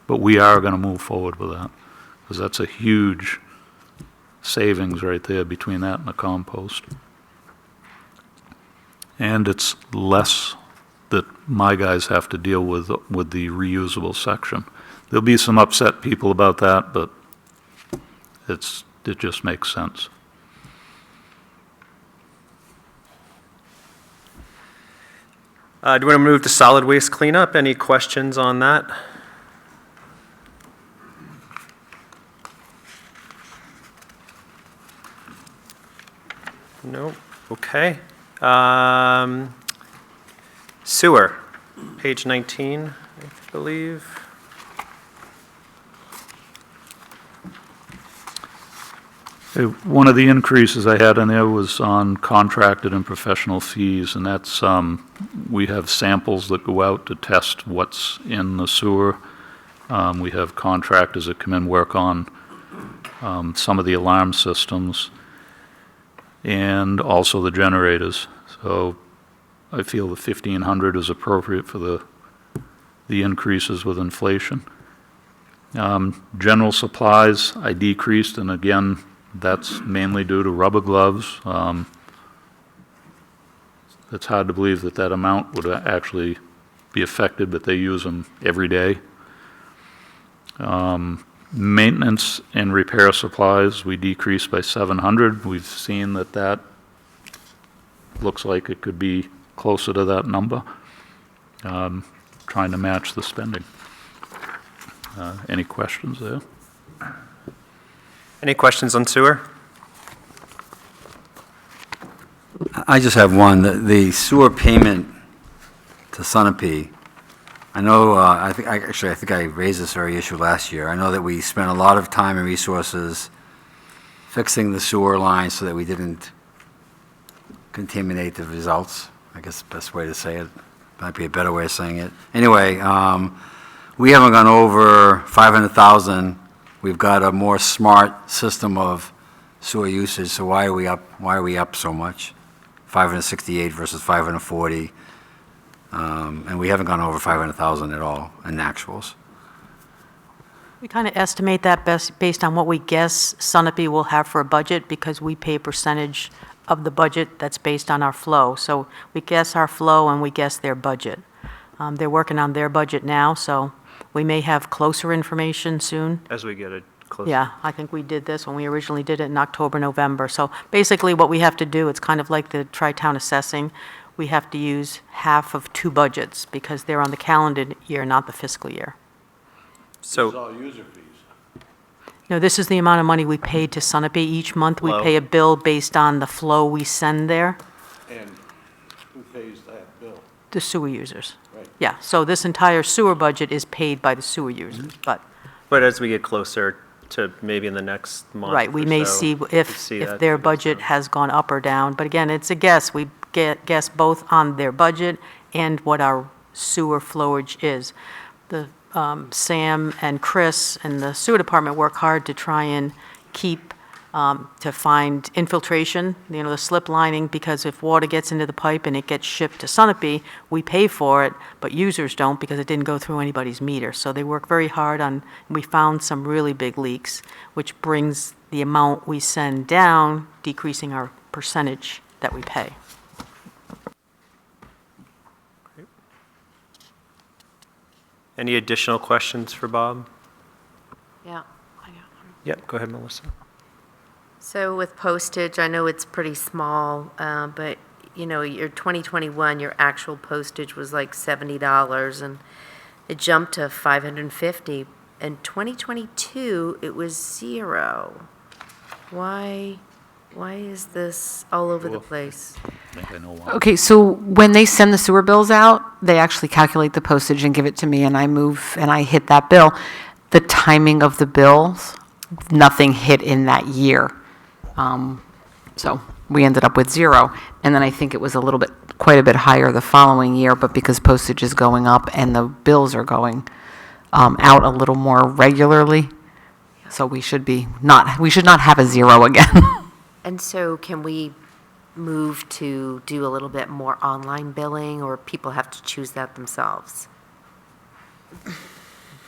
but we are going to move forward with that, because that's a huge savings right there between that and the compost. And it's less that my guys have to deal with the reusable section. There'll be some upset people about that, but it just makes sense. Do you want to move to solid waste cleanup? Any questions on that? No. Okay. Sewer, page 19, I believe. One of the increases I had in there was on contracted and professional fees, and that's, we have samples that go out to test what's in the sewer. We have contractors that come in, work on some of the alarm systems and also the generators. So I feel the 1,500 is appropriate for the increases with inflation. General supplies, I decreased, and again, that's mainly due to rubber gloves. It's hard to believe that amount would actually be affected, but they use them every day. Maintenance and repair supplies, we decreased by 700. We've seen that looks like it could be closer to that number, trying to match the spending. Any questions there? Any questions on sewer? I just have one. The sewer payment to Sunapee, I know, I think I raised this very issue last year. I know that we spent a lot of time and resources fixing the sewer line so that we didn't contaminate the results. I guess the best way to say it. Might be a better way of saying it. Anyway, we haven't gone over 500,000. We've got a more smart system of sewer usage, so why are we up so much? 568 versus 540. And we haven't gone over 500,000 at all in actuals. We kind of estimate that based on what we guess Sunapee will have for a budget, because we pay a percentage of the budget that's based on our flow. So we guess our flow and we guess their budget. They're working on their budget now, so we may have closer information soon. As we get it closer. Yeah, I think we did this when we originally did it in October, November. So basically what we have to do, it's kind of like the tri-town assessing. We have to use half of two budgets because they're on the calendar year, not the fiscal year. So, all user fees. No, this is the amount of money we pay to Sunapee. Each month, we Flow. pay a bill based on the flow we send there. And who pays that bill? the sewer users. Yeah, so this entire sewer budget is paid by the sewer users, but, But as we get closer to maybe in the next month right, we or may so, see we if see that their goes budget down. has gone up or down. But again, it's a guess. We guess both on their budget and what our sewer flowage is. The Sam and Chris and the sewer department work hard to try and keep, to find infiltration, the slip lining, because if water gets into the pipe and it gets shipped to Sunapee, we pay for it, but users don't because it didn't go through anybody's meter. So they work very hard on, we found some really big leaks, which brings the amount we send down, decreasing our percentage that we pay. Any additional questions for Bob? Yeah. Yep, go ahead, Melissa. So with postage, I know it's pretty small, but, your 2021, your actual postage was like $70, and it jumped to $550. In 2022, it was $0. Why is this all over the place? I think I know why. Okay, so when they send the sewer bills out, they actually calculate the postage and give it to me, and I move and I hit that bill. The timing of the bills, nothing hit in that year. So we ended up with $0. And then I think it was quite a bit higher the following year, but because postage is going up and the bills are going out a little more regularly, so we should not have a $0 again. And so can we move to do a little bit more online billing, or people have to choose that themselves?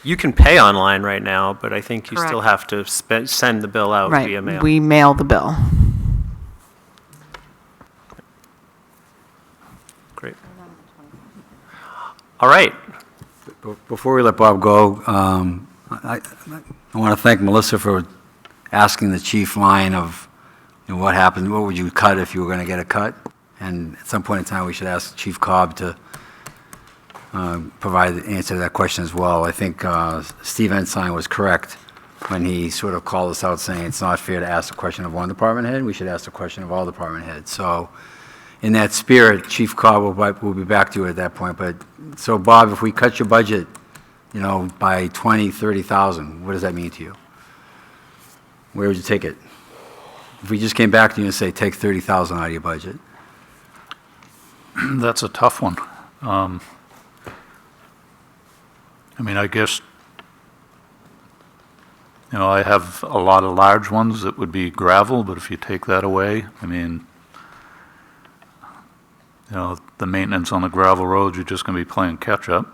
You can pay online right now, but I think you still Correct. have to send the bill out via mail. Right, we mail the bill. Great. All right. Before we let Bob go, I want to thank Melissa for asking the chief line of, what happened, what would you cut if you were going to get a cut? And at some point in time, we should ask Chief Cobb to provide the answer to that question as well. I think Steve Ensign was correct when he sort of called us out saying it's not fair to ask the question of one department head, we should ask the question of all department heads. So in that spirit, Chief Cobb will be back to you at that point. But, so Bob, if we cut your budget, by 20, 30,000, what does that mean to you? Where would you take it? If we just came back to you and say, take 30,000 out of your budget. That's a tough one. I guess, I have a lot of large ones that would be gravel, but if you take that away, the maintenance on the gravel roads, you're just going to be playing catch-up.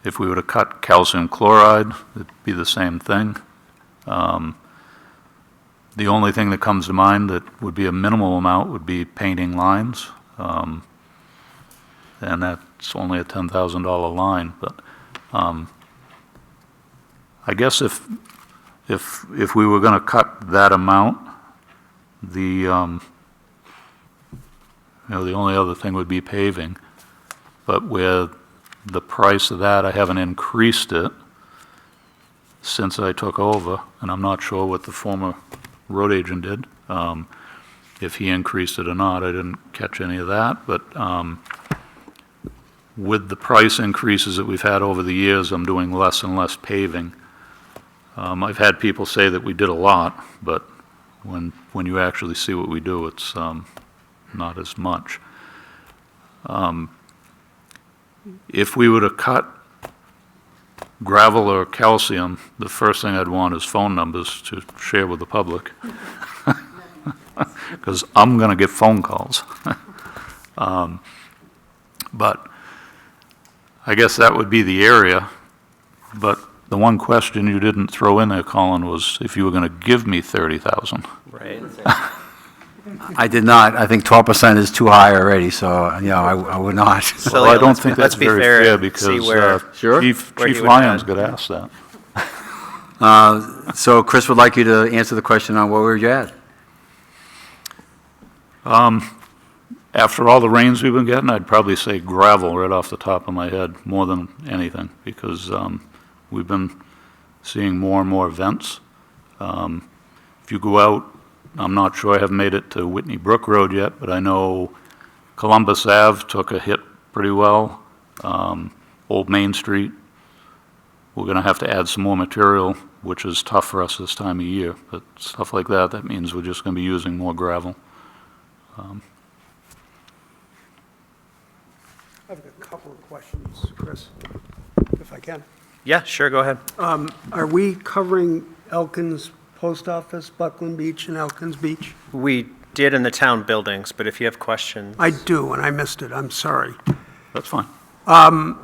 If we were to cut calcium chloride, it'd be the same thing. The only thing that comes to mind that would be a minimal amount would be painting lines. And that's only a $10,000 line, but I guess if we were going to cut that amount, the only other thing would be paving. But with the price of that, I haven't increased it since I took over, and I'm not sure what the former road agent did, if he increased it or not. I didn't catch any of that, but with the price increases that we've had over the years, I'm doing less and less paving. I've had people say that we did a lot, but when you actually see what we do, it's not as much. If we were to cut gravel or calcium, the first thing I'd want is phone numbers to share with the public, because I'm going to get phone calls. But I guess that would be the area. But the one question you didn't throw in there, Colin, was if you were going to give me 30,000. Right. I did not. I think 12% is too high already, so, I would not. So Well, I don't let's think be- let's that's be very fair fair and because see where- Sure. Chief where he would Lyons add. got asked that. So Chris would like you to answer the question on where were you at? After all the rains we've been getting, I'd probably say gravel right off the top of my head, more than anything, because we've been seeing more and more vents. If you go out, I'm not sure, I haven't made it to Whitney Brook Road yet, but I know Columbus Ave took a hit pretty well. Old Main Street, we're going to have to add some more material, which is tough for us this time of year. But stuff like that, that means we're just going to be using more gravel. I've got a couple of questions, Chris, if I can. Yeah, sure, go ahead. Are we covering Elkins Post Office, Buckland Beach, and Elkins Beach? We did in the town buildings, but if you have questions. I do, and I missed it. I'm sorry. That's fine. I'm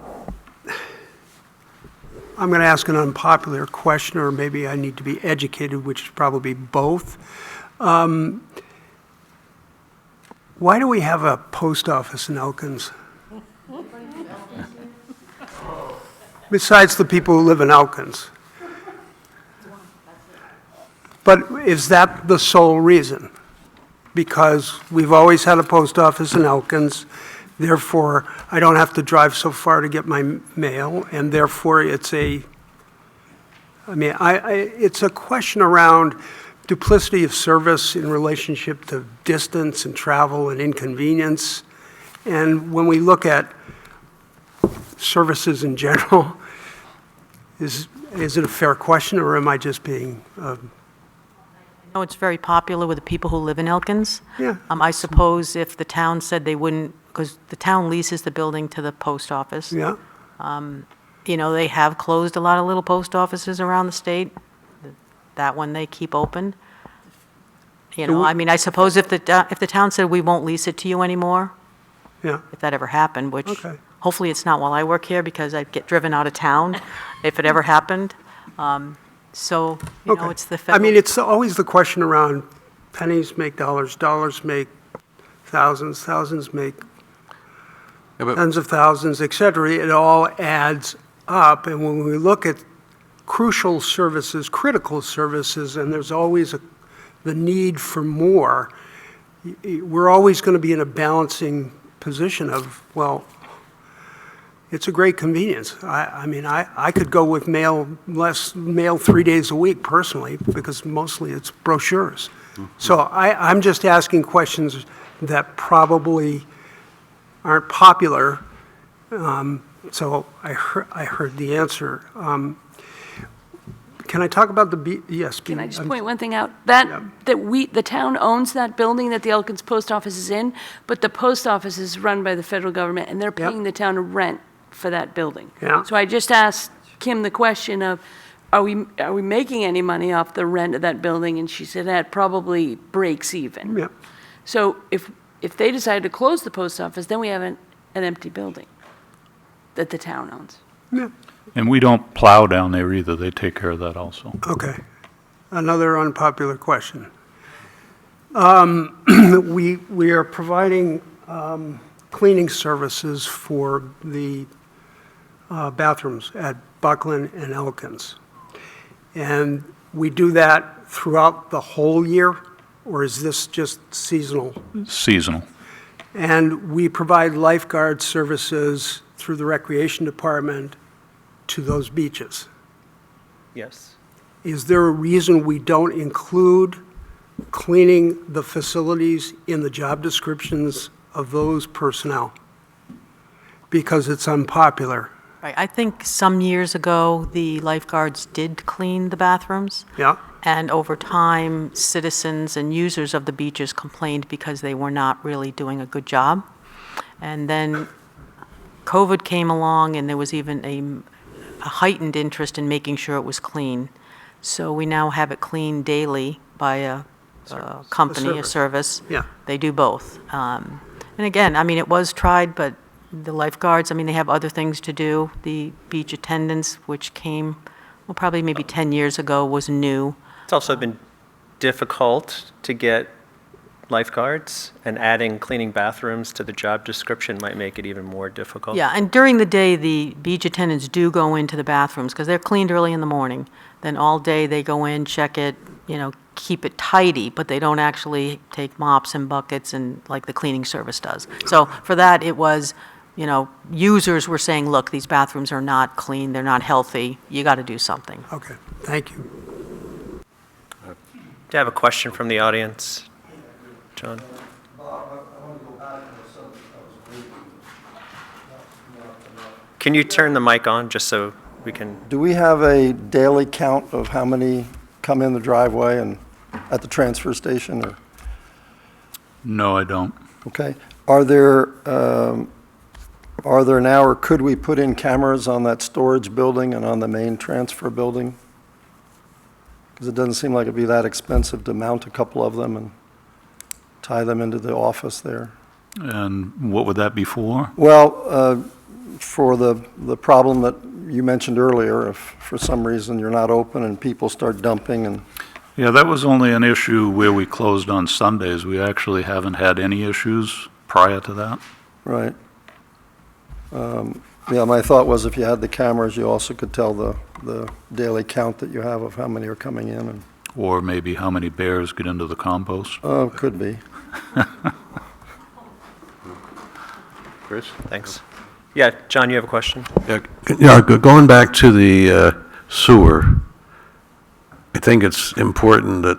going to ask an unpopular question, or maybe I need to be educated, which is probably both. Why do we have a post office in Elkins? Besides the people who live in Elkins. But is that the sole reason? Because we've always had a post office in Elkins, therefore I don't have to drive so far to get my mail, and therefore it's a question around duplicity of service in relationship to distance and travel and inconvenience. And when we look at services in general, is it a fair question, or am I just being, No, it's very popular with the people who live in Elkins. Yeah. I suppose if the town said they wouldn't, because the town leases the building to the post office. yeah? You know, they have closed a lot of little post offices around the state. That one they keep open. You know, I mean, I suppose if the town said we won't lease it to you anymore, Yeah, if that ever happened, which Okay. hopefully it's not while I work here because I'd get driven out of town if it ever happened. So, you know, okay. it's the I federal. mean, it's always the question around pennies make dollars, dollars make thousands, thousands make tens of thousands, et cetera. It all adds up, and when we look at crucial services, critical services, and there's always the need for more, we're always going to be in a balancing position of, well, it's a great convenience. I mean, I could go with less mail 3 days a week personally, because mostly it's brochures. So I'm just asking questions that probably aren't popular. So I heard the answer. Can I talk about yes? Can I just point one thing out? The town owns that building that the Elkins Post Office is in, but the post office is run by the federal government, and they're paying the town a rent for that building. Yeah. So I just asked Kim the question of, are we making any money off the rent of that building? And she said that probably breaks even. Yeah. So if they decide to close the post office, then we have an empty building that the town owns. Yeah. And we don't plow down there either. They take care of that also. Okay. Another unpopular question. We are providing cleaning services for the bathrooms at Buckland and Elkins. And we do that throughout the whole year, or is this just seasonal? Seasonal. And we provide lifeguard services through the Recreation Department to those beaches. Yes. Is there a reason we don't include cleaning the facilities in the job descriptions of those personnel? Because it's unpopular. Right, I think some years ago, the lifeguards did clean the bathrooms. Yeah? And over time, citizens and users of the beaches complained because they were not really doing a good job. And then COVID came along, and there was even a heightened interest in making sure it was clean. So we now have it cleaned daily by a company, a service. Yeah. They do both. And again, I mean, it was tried, but the lifeguards, I mean, they have other things to do. The beach attendants, which came, well, probably maybe 10 years ago, was new. It's also been difficult to get lifeguards, and adding cleaning bathrooms to the job description might make it even more difficult. Yeah, and during the day, the beach attendants do go into the bathrooms because they're cleaned early in the morning. Then all day, they go in, check it, you know, keep it tidy, but they don't actually take mops and buckets and like the cleaning service does. So for that, it was, you know, users were saying, look, these bathrooms are not clean, they're not healthy, you got to do something. Okay, thank you. Do you have a question from the audience? John? Bob, I want to go back to the subject Can you turn the mic on just so we can, Do we have a daily count of how many come in the driveway and at the transfer station? Or No, I don't. okay, are there now, or could we put in cameras on that storage building and on the main transfer building? Because it doesn't seem like it'd be that expensive to mount a couple of them and tie them into the office there. And what would that be for? Well, for the problem that you mentioned earlier, if for some reason you're not open and people start dumping and, Yeah, that was only an issue where we closed on Sundays. We actually haven't had any issues prior to that. right. Yeah, my thought was if you had the cameras, you also could tell the daily count that you have of how many are coming in and, Or maybe how many bears get into the compost. oh, could be. Chris? Thanks. Yeah, John, you have a question? Yeah, going back to the sewer, I think it's important that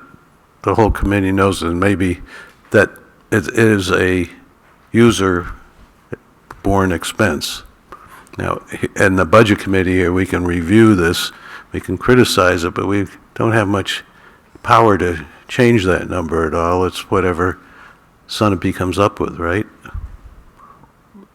the whole committee knows and maybe that it is a user-borne expense. Now, in the budget committee here, we can review this, we can criticize it, but we don't have much power to change that number at all. It's whatever Sunapee comes up with, right?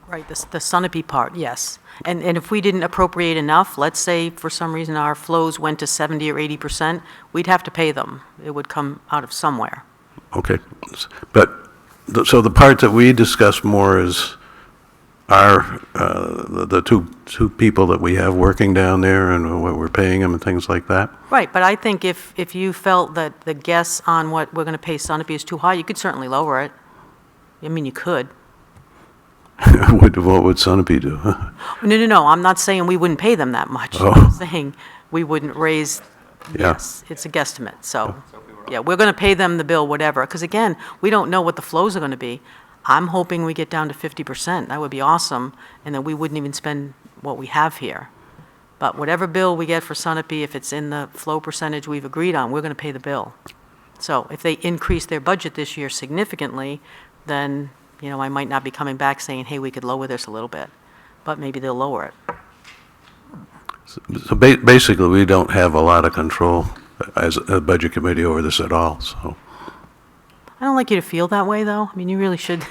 Right, the Sunapee part, yes. And if we didn't appropriate enough, let's say for some reason our flows went to 70 or 80%, we'd have to pay them. It would come out of somewhere. Okay, but, so the part that we discuss more is our, the two people that we have working down there and what we're paying them and things like that? Right, but I think if you felt that the guess on what we're going to pay Sunapee is too high, you could certainly lower it. I mean, you could. What would Sunapee do? No, I'm not saying we wouldn't pay them that much. Oh. I'm saying we wouldn't raise, Yeah. yes, it's a guesstimate, so, yeah, we're going to pay them the bill, whatever, because again, we don't know what the flows are going to be. I'm hoping we get down to 50%, that would be awesome, and then we wouldn't even spend what we have here. But whatever bill we get for Sunapee, if it's in the flow percentage we've agreed on, we're going to pay the bill. So if they increase their budget this year significantly, then, you know, I might not be coming back saying, hey, we could lower this a little bit, but maybe they'll lower it. So basically, we don't have a lot of control as a budget committee over this at all, so. I don't like you to feel that way, though. I mean, you really should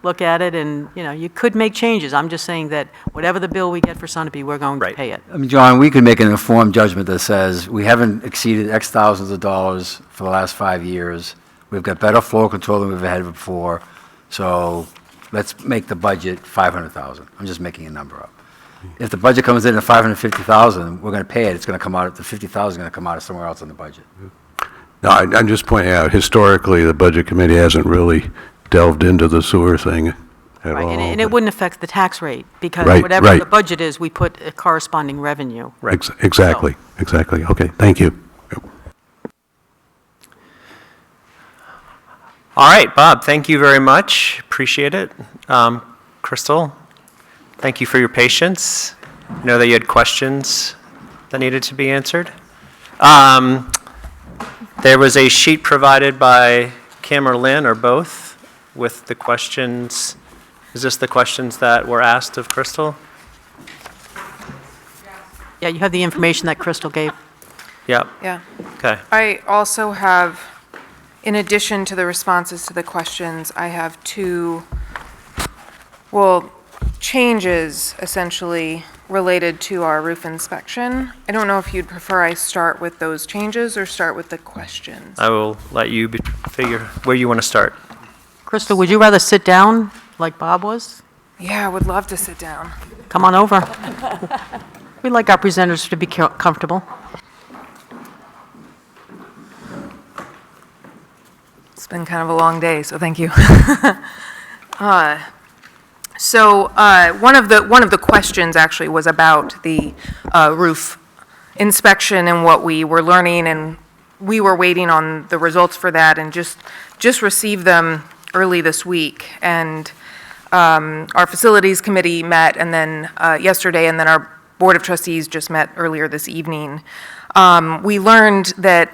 look at it, and, you know, you could make changes. I'm just saying that whatever the bill we get for Sunapee, we're going to Right. pay it. I mean, John, we could make an informed judgment that says, we haven't exceeded X thousands of dollars for the last 5 years. We've got better flow control than we've had before, so let's make the budget 500,000. I'm just making a number up. If the budget comes in at 550,000, we're going to pay it. It's going to come out, the 50,000 is going to come out of somewhere else in the budget. No, I'm just pointing out, historically, the budget committee hasn't really delved into the sewer thing at Right, all. and it wouldn't affect the tax rate, because Right, whatever right. the budget is, we put a corresponding revenue. Exactly, exactly. Okay, thank you. All right, Bob, thank you very much. Appreciate it. Crystal, thank you for your patience. I know that you had questions that needed to be answered. There was a sheet provided by Kim or Lynn, or both, with the questions. Is this the questions that were asked of Crystal? Yeah, you have the information that Crystal gave. Yep, Yeah. okay. I also have, in addition to the responses to the questions, I have two, well, changes essentially related to our roof inspection. I don't know if you'd prefer I start with those changes or start with the questions. I will let you figure where you want to start. Crystal, would you rather sit down like Bob was? Yeah, I would love to sit down. Come on over. We'd like our presenters to be comfortable. It's been kind of a long day, so thank you. So one of the questions actually was about the roof inspection and what we were learning, and we were waiting on the results for that, and just received them early this week. And our facilities committee met, and then yesterday, and then our board of trustees just met earlier this evening. We learned that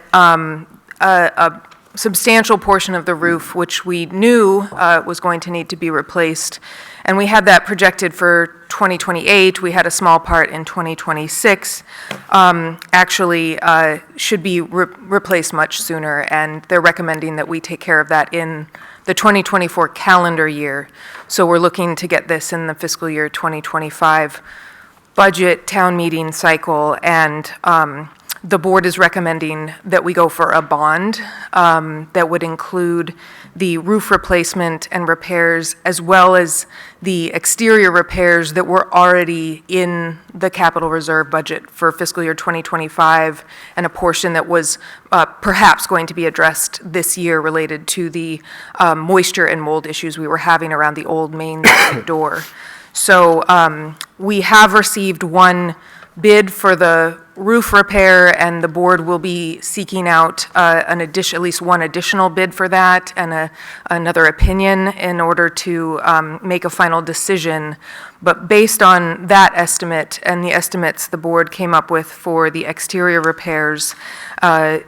substantial portion of the roof, which we knew was going to need to be replaced. And we had that projected for 2028. We had a small part in 2026. Actually, should be replaced much sooner, and they're recommending that we take care of that in the 2024 calendar year. So we're looking to get this in the fiscal year 2025 budget town meeting cycle, and the board is recommending that we go for a bond that would include the roof replacement and repairs, as well as the exterior repairs that were already in the capital reserve budget for fiscal year 2025, and a portion that was perhaps going to be addressed this year related to the moisture and mold issues we were having around the old main door. So we have received one bid for the roof repair, and the board will be seeking out at least one additional bid for that, and another opinion in order to make a final decision. But based on that estimate and the estimates the board came up with for the exterior repairs, the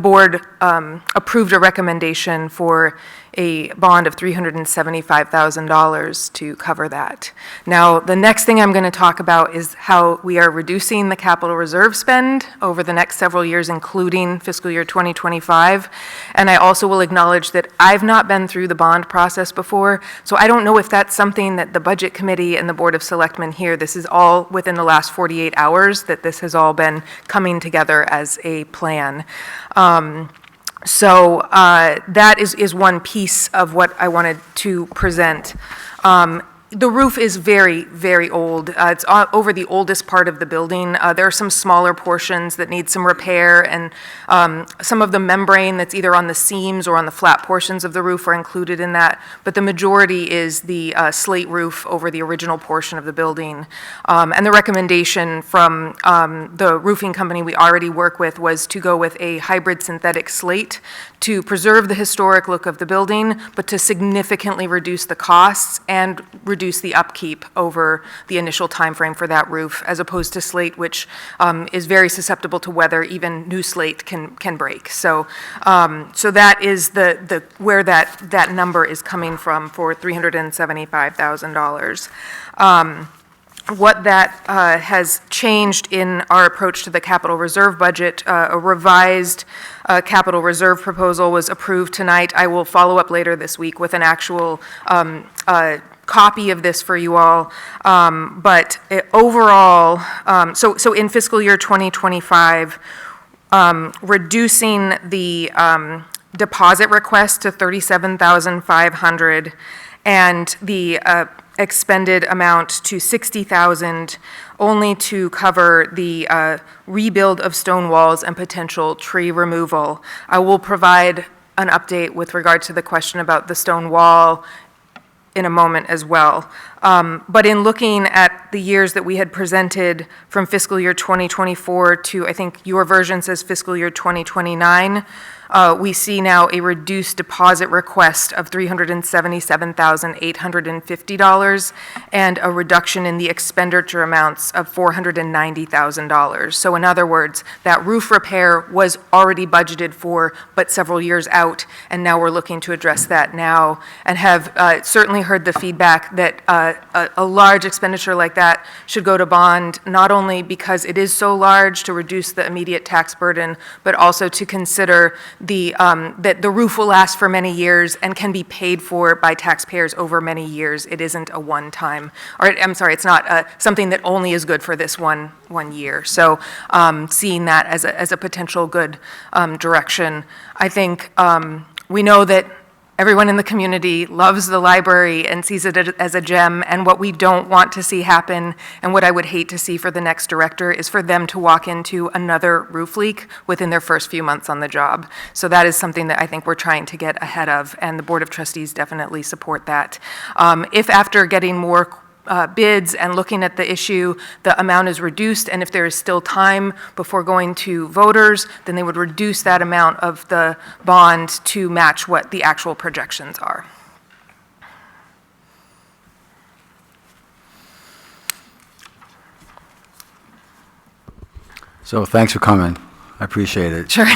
board approved a recommendation for a bond of $375,000 to cover that. Now, the next thing I'm going to talk about is how we are reducing the capital reserve spend over the next several years, including fiscal year 2025. And I also will acknowledge that I've not been through the bond process before, so I don't know if that's something that the Budget Committee and the Board of Selectmen here, this is all within the last 48 hours that this has all been coming together as a plan. So that is one piece of what I wanted to present. The roof is very, very old. It's over the oldest part of the building. There are some smaller portions that need some repair, and some of the membrane that's either on the seams or on the flat portions of the roof are included in that. But the majority is the slate roof over the original portion of the building. And the recommendation from the roofing company we already work with was to go with a hybrid synthetic slate to preserve the historic look of the building, but to significantly reduce the costs and reduce the upkeep over the initial time frame for that roof, as opposed to slate, which is very susceptible to weather. Even new slate can break. So so that is the where that number is coming from for $375,000. What that has changed in our approach to the capital reserve budget, a revised capital reserve proposal was approved tonight. I will follow up later this week with an actual copy of this for you all. But overall, so in fiscal year 2025, reducing the deposit request to $37,500 and the expended amount to $60,000, only to cover the rebuild of stone walls and potential tree removal. I will provide an update with regard to the question about the stone wall in a moment as well. But in looking at the years that we had presented from fiscal year 2024 to, I think your version says fiscal year 2029, we see now a reduced deposit request of $377,850 and a reduction in the expenditure amounts of $490,000. So in other words, that roof repair was already budgeted for, but several years out, and now we're looking to address that now, and have certainly heard the feedback that a large expenditure like that should go to bond, not only because it is so large to reduce the immediate tax burden, but also to consider that the roof will last for many years and can be paid for by taxpayers over many years. It isn't a one-time, or I'm sorry, it's not something that only is good for this one year. So seeing that as a potential good direction, I think we know that everyone in the community loves the library and sees it as a gem, and what we don't want to see happen, and what I would hate to see for the next director, is for them to walk into another roof leak within their first few months on the job. So that is something that I think we're trying to get ahead of, and the Board of Trustees definitely support that. If after getting more bids and looking at the issue, the amount is reduced, and if there is still time before going to voters, then they would reduce that amount of the bond to match what the actual projections are. So thanks for coming. I appreciate it. Sure.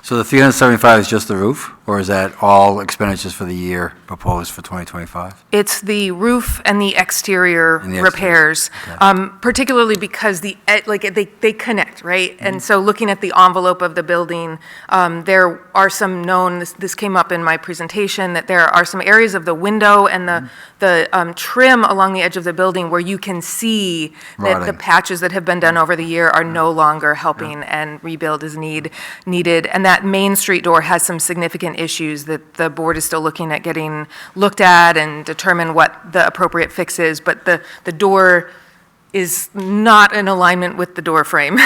So the 375 is just the roof, or is that all expenditures for the year proposed for 2025? It's the roof and the exterior And the exterior, repairs, okay. particularly because they connect, right? And so looking at the envelope of the building, there are some known, this came up in my presentation, that there are some areas of the window and the trim along the edge of the building where you can see that the Rotting. patches that have been done over the year are no longer helping and rebuild is needed. And that Main Street door has some significant issues that the board is still looking at getting looked at and determine what the appropriate fix is, but the door is not in alignment with the door frame.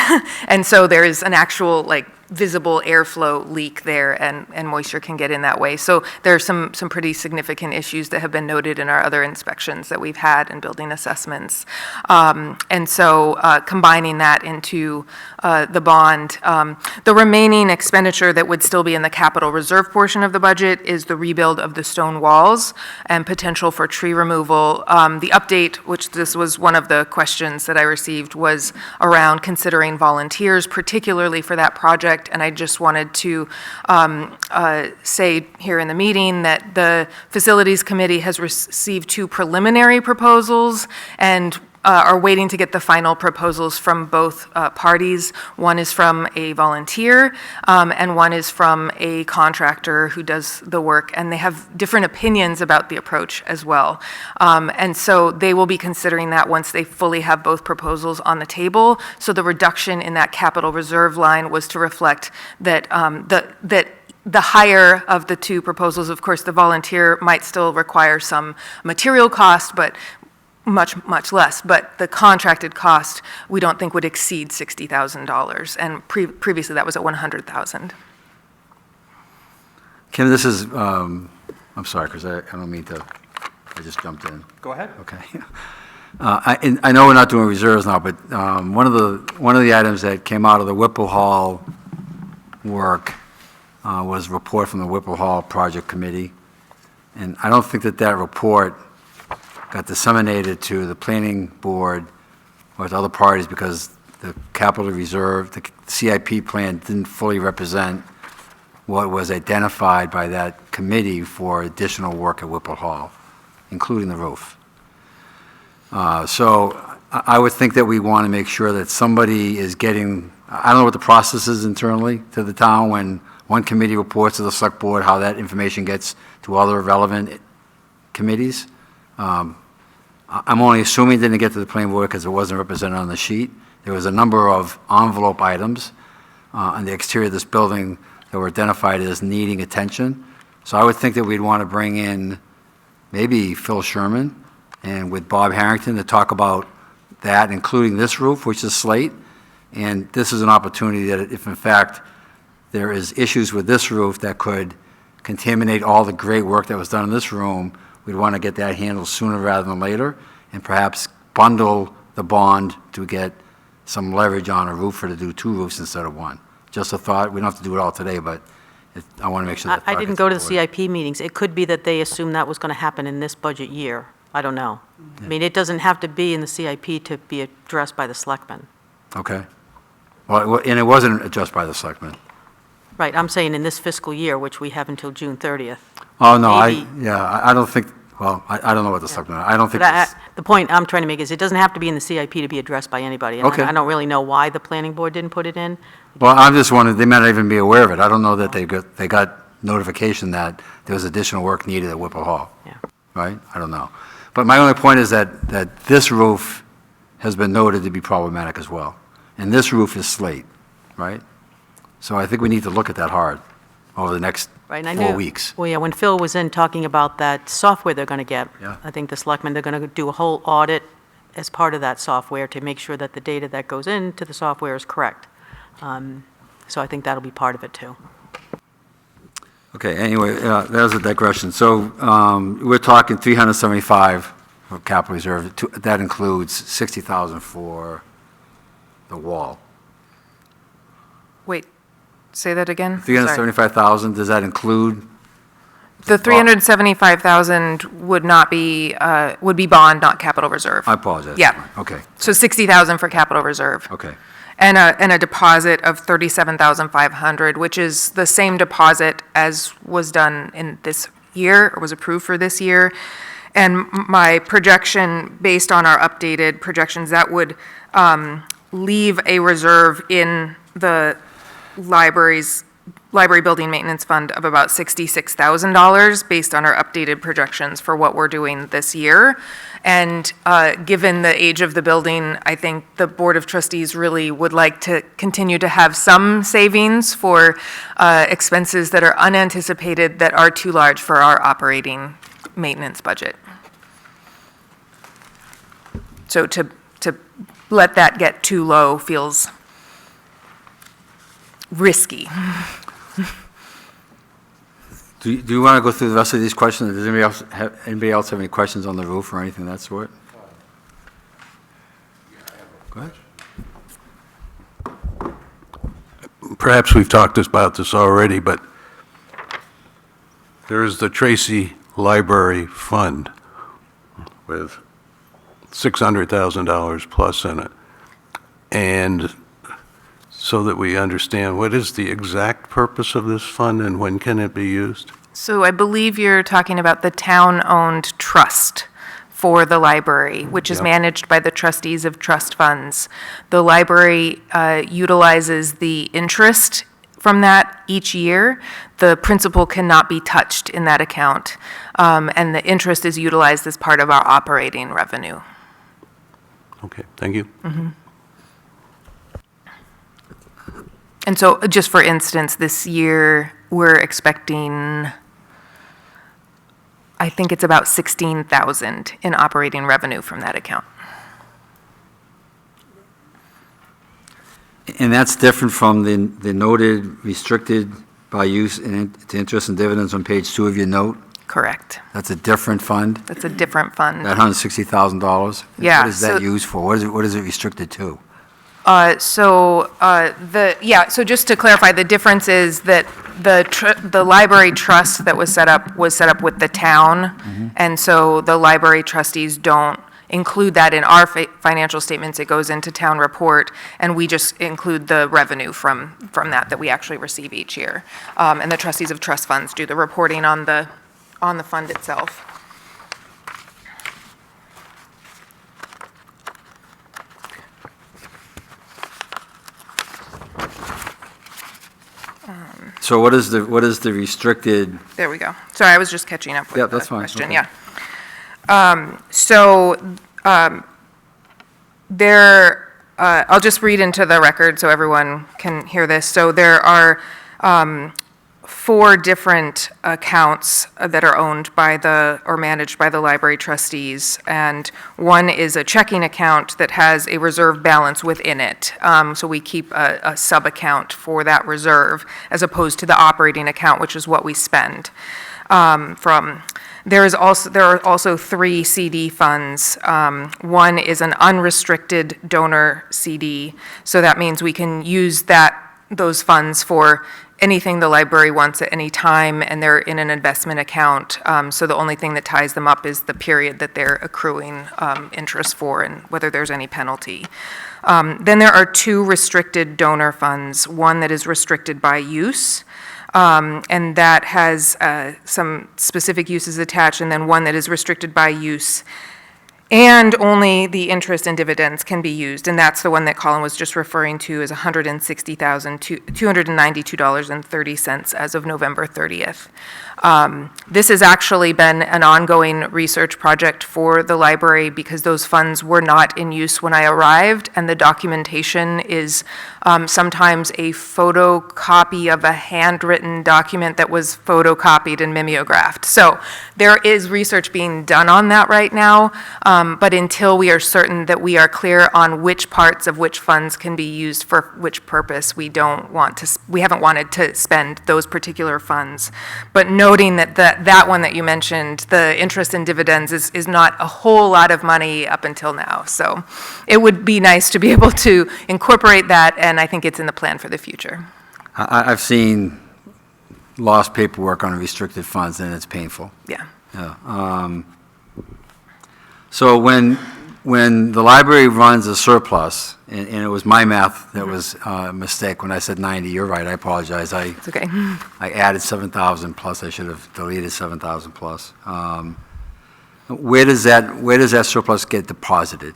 And so there is an actual, visible airflow leak there, and moisture can get in that way. So there are some pretty significant issues that have been noted in our other inspections that we've had and building assessments. And so combining that into the bond, the remaining expenditure that would still be in the capital reserve portion of the budget is the rebuild of the stone walls and potential for tree removal. The update, which this was one of the questions that I received, was around considering volunteers, particularly for that project. And I just wanted to say here in the meeting that the Facilities Committee has received 2 preliminary proposals and are waiting to get the final proposals from both parties. One is from a volunteer, and one is from a contractor who does the work, and they have different opinions about the approach as well. And so they will be considering that once they fully have both proposals on the table. So the reduction in that capital reserve line was to reflect that the higher of the 2 proposals, of course, the volunteer might still require some material cost, but much less, but the contracted cost, we don't think would exceed $60,000, and previously that was at $100,000. Kim, this is, I'm sorry, Chris, I don't mean to, I just jumped in. Go ahead. Okay. I know we're not doing reserves now, but one of the items that came out of the Whipple Hall work was a report from the Whipple Hall Project Committee, and I don't think that report got disseminated to the planning board or to other parties because the capital reserve, the CIP plan didn't fully represent what was identified by that committee for additional work at Whipple Hall, including the roof. So I would think that we want to make sure that somebody is getting, I don't know what the process is internally to the town when one committee reports to the select board, how that information gets to other relevant committees. I'm only assuming it didn't get to the planning board because it wasn't represented on the sheet. There was a number of envelope items on the exterior of this building that were identified as needing attention. So I would think that we'd want to bring in maybe Phil Sherman and with Bob Harrington to talk about that, including this roof, which is slate. And this is an opportunity that if in fact there is issues with this roof that could contaminate all the great work that was done in this room, we'd want to get that handled sooner rather than later, and perhaps bundle the bond to get some leverage on a roofer to do 2 roofs instead of 1. Just a thought. We don't have to do it all today, but I want to make sure that. I didn't go to the CIP meetings. It could be that they assumed that was going to happen in this budget year. I don't know. I mean, it doesn't have to be in the CIP to be addressed by the selectmen. Okay. Well, and it wasn't addressed by the selectmen. Right, I'm saying in this fiscal year, which we have until June 30th. Oh, no, Maybe. I don't think, well, I don't know what the selectmen are. I don't think. But the point I'm trying to make is it doesn't have to be in the CIP to be addressed by anybody. And Okay. I don't really know why the planning board didn't put it in. Well, I'm just wondering, they may not even be aware of it. I don't know that they got notification that there was additional work needed at Whipple Hall. Yeah. Right? I don't know. But my only point is that this roof has been noted to be problematic as well. And this roof is slate, right? So I think we need to look at that hard over the next Right, and I 4 knew- weeks. Well, yeah, when Phil was in talking about that software they're going to get, Yeah. I think the selectmen, they're going to do a whole audit as part of that software to make sure that the data that goes into the software is correct. So I think that'll be part of it, too. Okay, anyway, that was a digression. So we're talking 375 for capital reserve. That includes 60,000 for the wall. Wait, say that again? Sorry. 375,000, does that include? The 375,000 would not be, would be bond, not capital reserve. I apologize. Yeah. Okay, So 60,000 for capital reserve. okay. and a deposit of $37,500, which is the same deposit as was done in this year, or was approved for this year. And my projection, based on our updated projections, that would leave a reserve in the library building maintenance fund of about $66,000 based on our updated projections for what we're doing this year. And given the age of the building, I think the Board of Trustees really would like to continue to have some savings for expenses that are unanticipated that are too large for our operating maintenance budget. So to let that get too low feels risky. Do you want to go through the rest of these questions? Does anybody else have any questions on the roof or anything of that sort? Go ahead. Perhaps we've talked about this already, but there's the Tracy Library Fund with $600,000 plus in it. And so that we understand, what is the exact purpose of this fund and when can it be used? So I believe you're talking about the town-owned trust for the library, which is Yep. managed by the trustees of trust funds. The library utilizes the interest from that each year. The principal cannot be touched in that account, and the interest is utilized as part of our operating revenue. Okay, thank you. And so, just for instance, this year, we're expecting, I think it's about $16,000 in operating revenue from that account. And that's different from the noted restricted by use to interest and dividends on page 2 of your note? Correct. That's a different fund, That's a different fund. that $160,000? Yeah, What is that so- used for? What is it restricted to? So just to clarify, the difference is that the library trust that was set up with the town, and so the library trustees don't include that in our financial statements. It goes into town report, and we just include the revenue from that we actually receive each year. And the trustees of trust funds do the reporting on the fund itself. So what is the restricted, There we go. Sorry, I was just catching up with Yeah, the that's fine. question, Okay. yeah. I'll just read into the record so everyone can hear this. So there are 4 different accounts that are owned by or managed by the library trustees, and one is a checking account that has a reserve balance within it. So we keep a sub-account for that reserve, as opposed to the operating account, which is what we spend from. There are also 3 CD funds. One is an unrestricted donor CD, so that means we can use those funds for anything the library wants at any time, and they're in an investment account. So the only thing that ties them up is the period that they're accruing interest for and whether there's any penalty. Then there are 2 restricted donor funds, one that is restricted by use, and that has some specific uses attached, and then one that is restricted by use, and only the interest and dividends can be used, and that's the one that Colin was just referring to as $160,292.30 as of November 30th. This has actually been an ongoing research project for the library because those funds were not in use when I arrived, and the documentation is sometimes a photocopy of a handwritten document that was photocopied and mimeographed. So there is research being done on that right now, but until we are certain that we are clear on which parts of which funds can be used for which purpose, we haven't wanted to spend those particular funds. But noting that one that you mentioned, the interest and dividends is not a whole lot of money up until now. So it would be nice to be able to incorporate that, and I think it's in the plan for the future. I've seen lost paperwork on restricted funds, and it's painful. Yeah. Yeah. So when when the library runs a surplus, and it was my math that was a mistake when I said 90, you're right, I apologize. It's okay. I added 7,000 plus, I should have deleted 7,000 plus. Where does that surplus get deposited?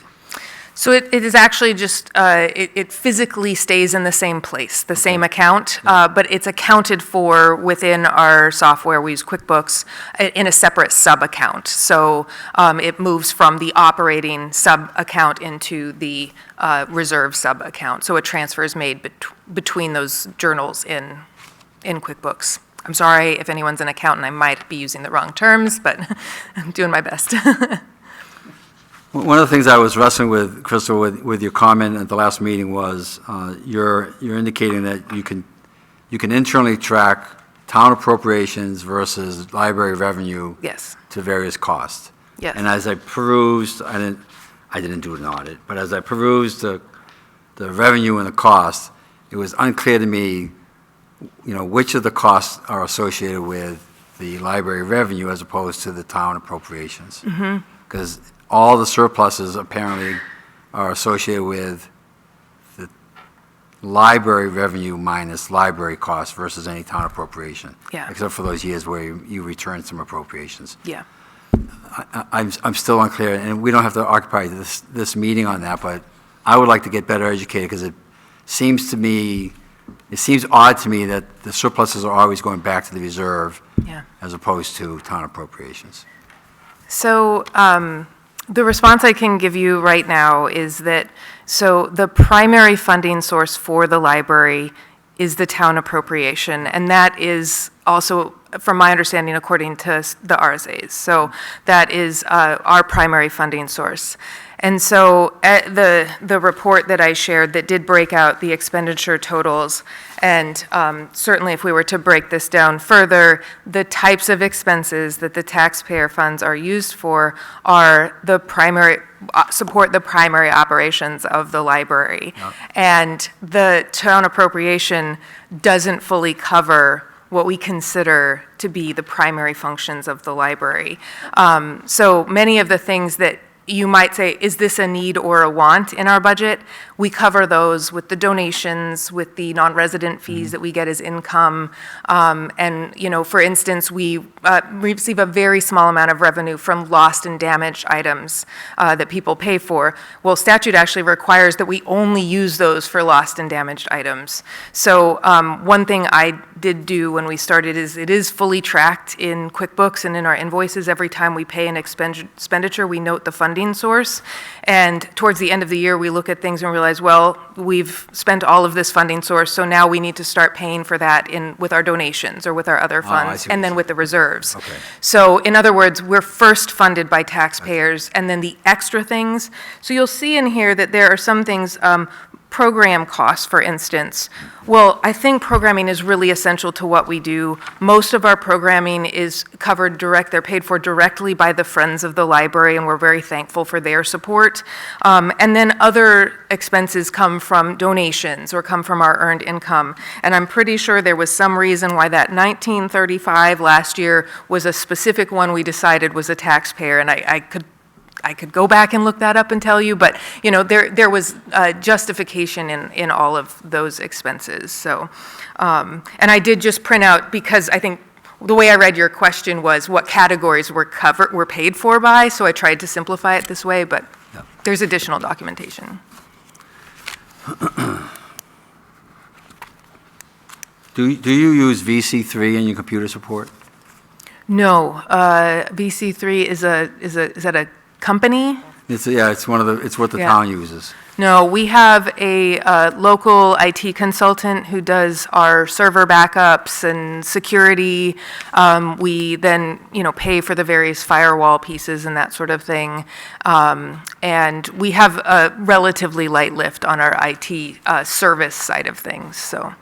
So it is actually just, it physically stays in the same place, the same account, but it's accounted for within our software. We use QuickBooks in a separate sub-account. So it moves from the operating sub-account into the reserve sub-account. So a transfer is made between those journals in QuickBooks. I'm sorry if anyone's an accountant, I might be using the wrong terms, but I'm doing my best. One of the things I was wrestling with, Crystal, with your comment at the last meeting was you're indicating that you can internally track town appropriations versus library revenue. Yes. To various costs. Yes. And as I perused, I didn't do an audit, but as I perused the revenue and the cost, it was unclear to me, which of the costs are associated with the library revenue as opposed to the town appropriations. Because all the surpluses apparently are associated with the library revenue minus library costs versus any town appropriation. Yeah. Except for those years where you returned some appropriations. Yeah. I'm still unclear, and we don't have to occupy this meeting on that, but I would like to get better educated because it seems odd to me that the surpluses are always going back to the reserve Yeah. as opposed to town appropriations. So the response I can give you right now is that, so the primary funding source for the library is the town appropriation, and that is also, from my understanding, according to the RSAs. So that is our primary funding source. And so the report that I shared that did break out the expenditure totals, and certainly if we were to break this down further, the types of expenses that the taxpayer funds are used for are the primary, support the primary operations of the library. Yep. And the town appropriation doesn't fully cover what we consider to be the primary functions of the library. So many of the things that you might say, is this a need or a want in our budget? We cover those with the donations, with the non-resident fees that we get as income. And, for instance, we receive a very small amount of revenue from lost and damaged items that people pay for. Well, statute actually requires that we only use those for lost and damaged items. So one thing I did do when we started is it is fully tracked in QuickBooks and in our invoices. Every time we pay an expenditure, we note the funding source. And towards the end of the year, we look at things and realize, well, we've spent all of this funding source, so now we need to start paying for that with our donations or with our other funds, and then with the reserves. Okay. So in other words, we're first funded by taxpayers, and then the extra things. So you'll see in here that there are some things, program costs, for instance. Well, I think programming is really essential to what we do. Most of our programming is covered they're paid for directly by the Friends of the Library, and we're very thankful for their support. And then other expenses come from donations or come from our earned income. And I'm pretty sure there was some reason why that 1935 last year was a specific one we decided was a taxpayer, and I could go back and look that up and tell you, but there was justification in all of those expenses. So, and I did just print out, because I think the way I read your question was what categories were paid for by. So I tried to simplify it this way, but there's additional documentation. Do you use VC3 in your computer support? No, VC3 is that a company? It's what the Yeah. town uses. No, we have a local IT consultant who does our server backups and security. We then, pay for the various firewall pieces and that sort of thing. And we have a relatively light lift on our IT service side of things. So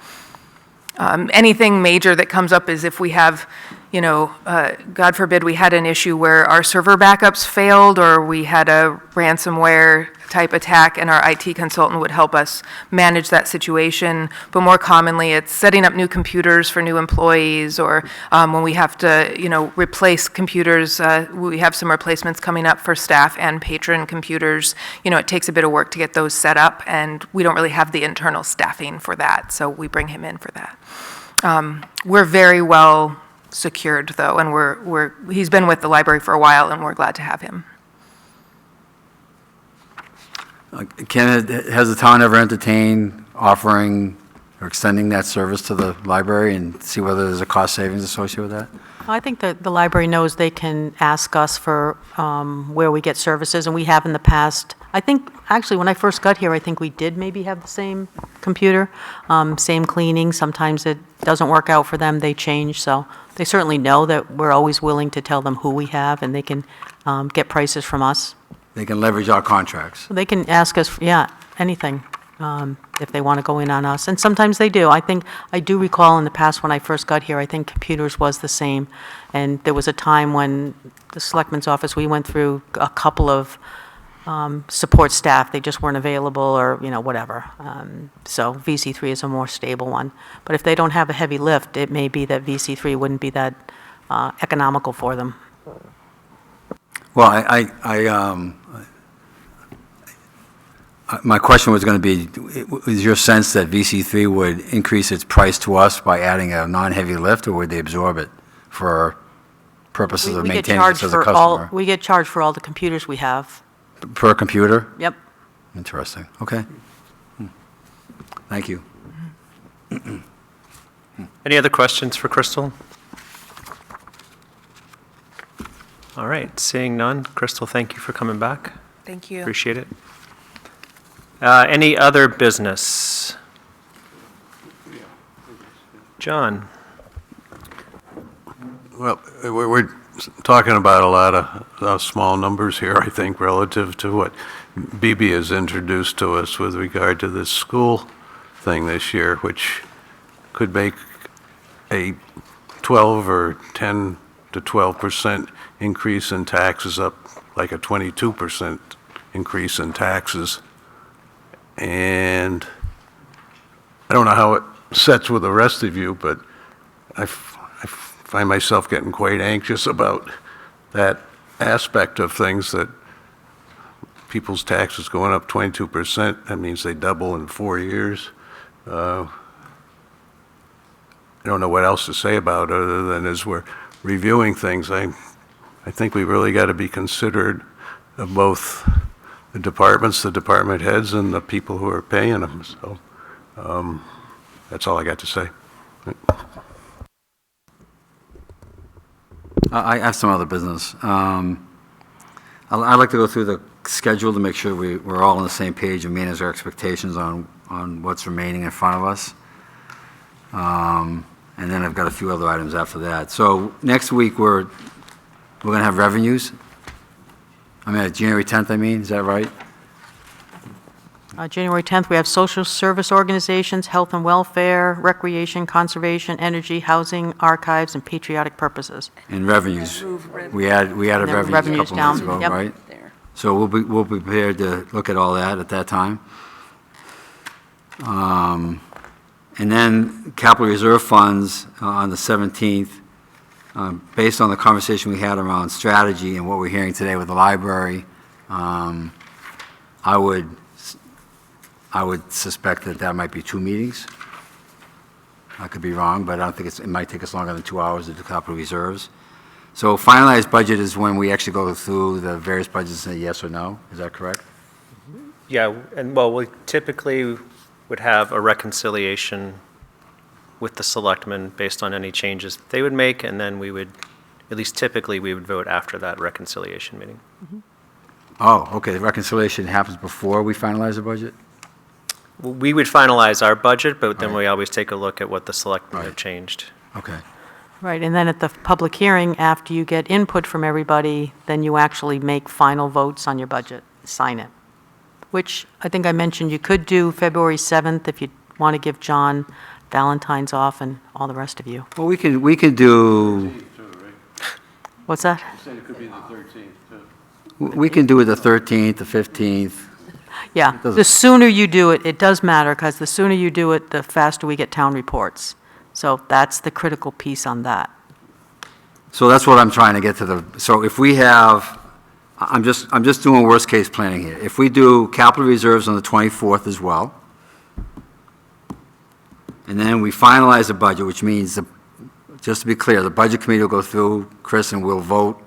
anything major that comes up is if we have, God forbid, we had an issue where our server backups failed, or we had a ransomware type attack, and our IT consultant would help us manage that situation. But more commonly, it's setting up new computers for new employees, or when we have to, replace computers. We have some replacements coming up for staff and patron computers. It takes a bit of work to get those set up, and we don't really have the internal staffing for that, so we bring him in for that. We're very well secured, though, and he's been with the library for a while, and we're glad to have him. Ken, has the town ever entertained offering or extending that service to the library and see whether there's a cost savings associated with that? I think that the library knows they can ask us for where we get services, and we have in the past. I think, actually, when I first got here, I think we did maybe have the same computer, same cleaning. Sometimes it doesn't work out for them, they change, so they certainly know that we're always willing to tell them who we have, and they can get prices from us. They can leverage our contracts. They can ask us, anything, if they want to go in on us, and sometimes they do. I do recall in the past when I first got here, I think computers was the same, and there was a time when the Selectmen's office, we went through a couple of support staff, they just weren't available, or, whatever. So VC3 is a more stable one. But if they don't have a heavy lift, it may be that VC3 wouldn't be that economical for them. Well, my question was going to be, is your sense that VC3 would increase its price to us by adding a non-heavy lift, or would they absorb it for purposes of We get maintaining charged us as a for all. customer? We get charged for all the computers we have. Per computer? Yep. Interesting. Okay. Thank you. Any other questions for Crystal? All right, seeing none. Crystal, thank you for coming back. Thank you. Appreciate it. Any other business? John? Well, we're talking about a lot of small numbers here, I think, relative to what BB has introduced to us with regard to this school thing this year, which could make a 12 or 10 to 12% increase in taxes up like a 22% increase in taxes. And I don't know how it sets with the rest of you, but I find myself getting quite anxious about that aspect of things, that people's taxes going up 22%, that means they double in 4 years. I don't know what else to say about it other than as we're reviewing things, I think we really got to be considerate of both the departments, the department heads, and the people who are paying them. So that's all I got to say. I have some other business. I'd like to go through the schedule to make sure we're all on the same page and manage our expectations on what's remaining in front of us. And then I've got a few other items after that. So next week, we're going to have revenues. January 10th, is that right? January 10th, we have social service organizations, health and welfare, recreation, conservation, energy, housing, archives, and patriotic purposes. And revenues. We added And then revenues a revenues couple months down, ago, yep. right? So we'll be prepared to look at all that at that time. And then capital reserve funds on the 17th, based on the conversation we had around strategy and what we're hearing today with the library, I would suspect that might be 2 meetings. I could be wrong, but I don't think it might take us longer than 2 hours to do capital reserves. So finalized budget is when we actually go through the various budgets and say yes or no. Is that correct? Yeah, and well, we typically would have a reconciliation with the selectmen based on any changes they would make, and then we would, at least typically, we would vote after that reconciliation meeting. Oh, okay, the reconciliation happens before we finalize the budget? We would finalize our budget, but then Right. we always take a look at what the selectmen have Right. changed. Okay. Right, and then at the public hearing, after you get input from everybody, then you actually make final votes on your budget, sign it, which I think I mentioned you could do February 7th if you want to give John Valentine's off and all the rest of you. Well, we can do, What's that? It could be the 13th, too. we can do it the 13th, the 15th. Yeah, doesn't- the sooner you do it, it does matter, because the sooner you do it, the faster we get town reports. So that's the critical piece on that. So that's what I'm trying to get to so if we have, I'm just doing worst-case planning here. If we do capital reserves on the 24th as well, and then we finalize the budget, which means, just to be clear, the budget committee will go through, Chris, and we'll vote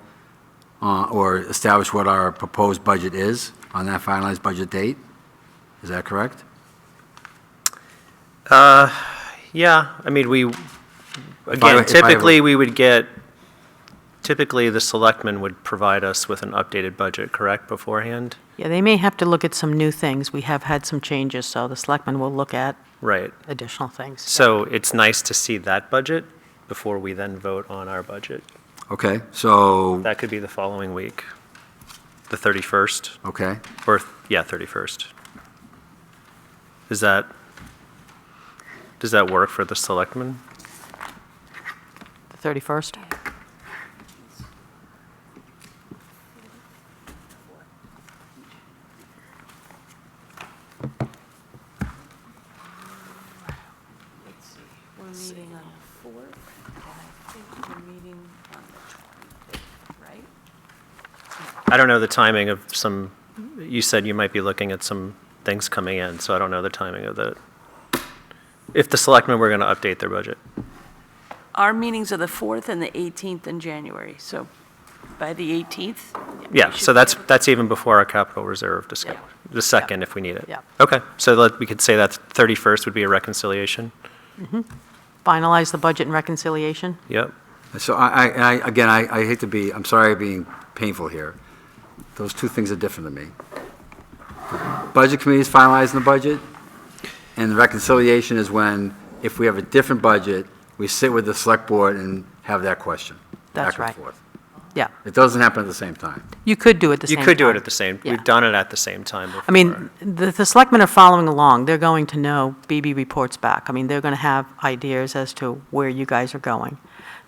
or establish what our proposed budget is on that finalized budget date. Is that correct? Yeah, I mean, I- again, if I typically, were- we would get, typically, the selectmen would provide us with an updated budget, correct, beforehand? Yeah, they may have to look at some new things. We have had some changes, so the selectmen will look at Right. additional things. So it's nice to see that budget before we then vote on our budget. Okay, so, That could be the following week, the 31st, okay. or, yeah, 31st. Does that work for the selectmen? The 31st? We're meeting on the 4th, and I think we're meeting on the 25th, right? I don't know the timing of some, you said you might be looking at some things coming in, so I don't know the timing of that. If the selectmen were going to update their budget. Our meetings are the 4th and the 18th in January, so by the 18th? Yeah, we so should- that's even before our capital reserve discussion, the second if we need it. Yeah. Okay, so we could say that 31st would be a reconciliation? Finalize the budget and reconciliation? Yep. So again, I hate to be, I'm sorry being painful here. Those two things are different to me. Budget committee is finalizing the budget, and the reconciliation is when, if we have a different budget, we sit with the select board and have that question. That's back and right. forth. Yeah. It doesn't happen at the same time. You could do it at the You same time. could do it at the same, Yeah. we've done it at the same time before. I mean, the selectmen are following along. They're going to know BB reports back. I mean, they're going to have ideas as to where you guys are going.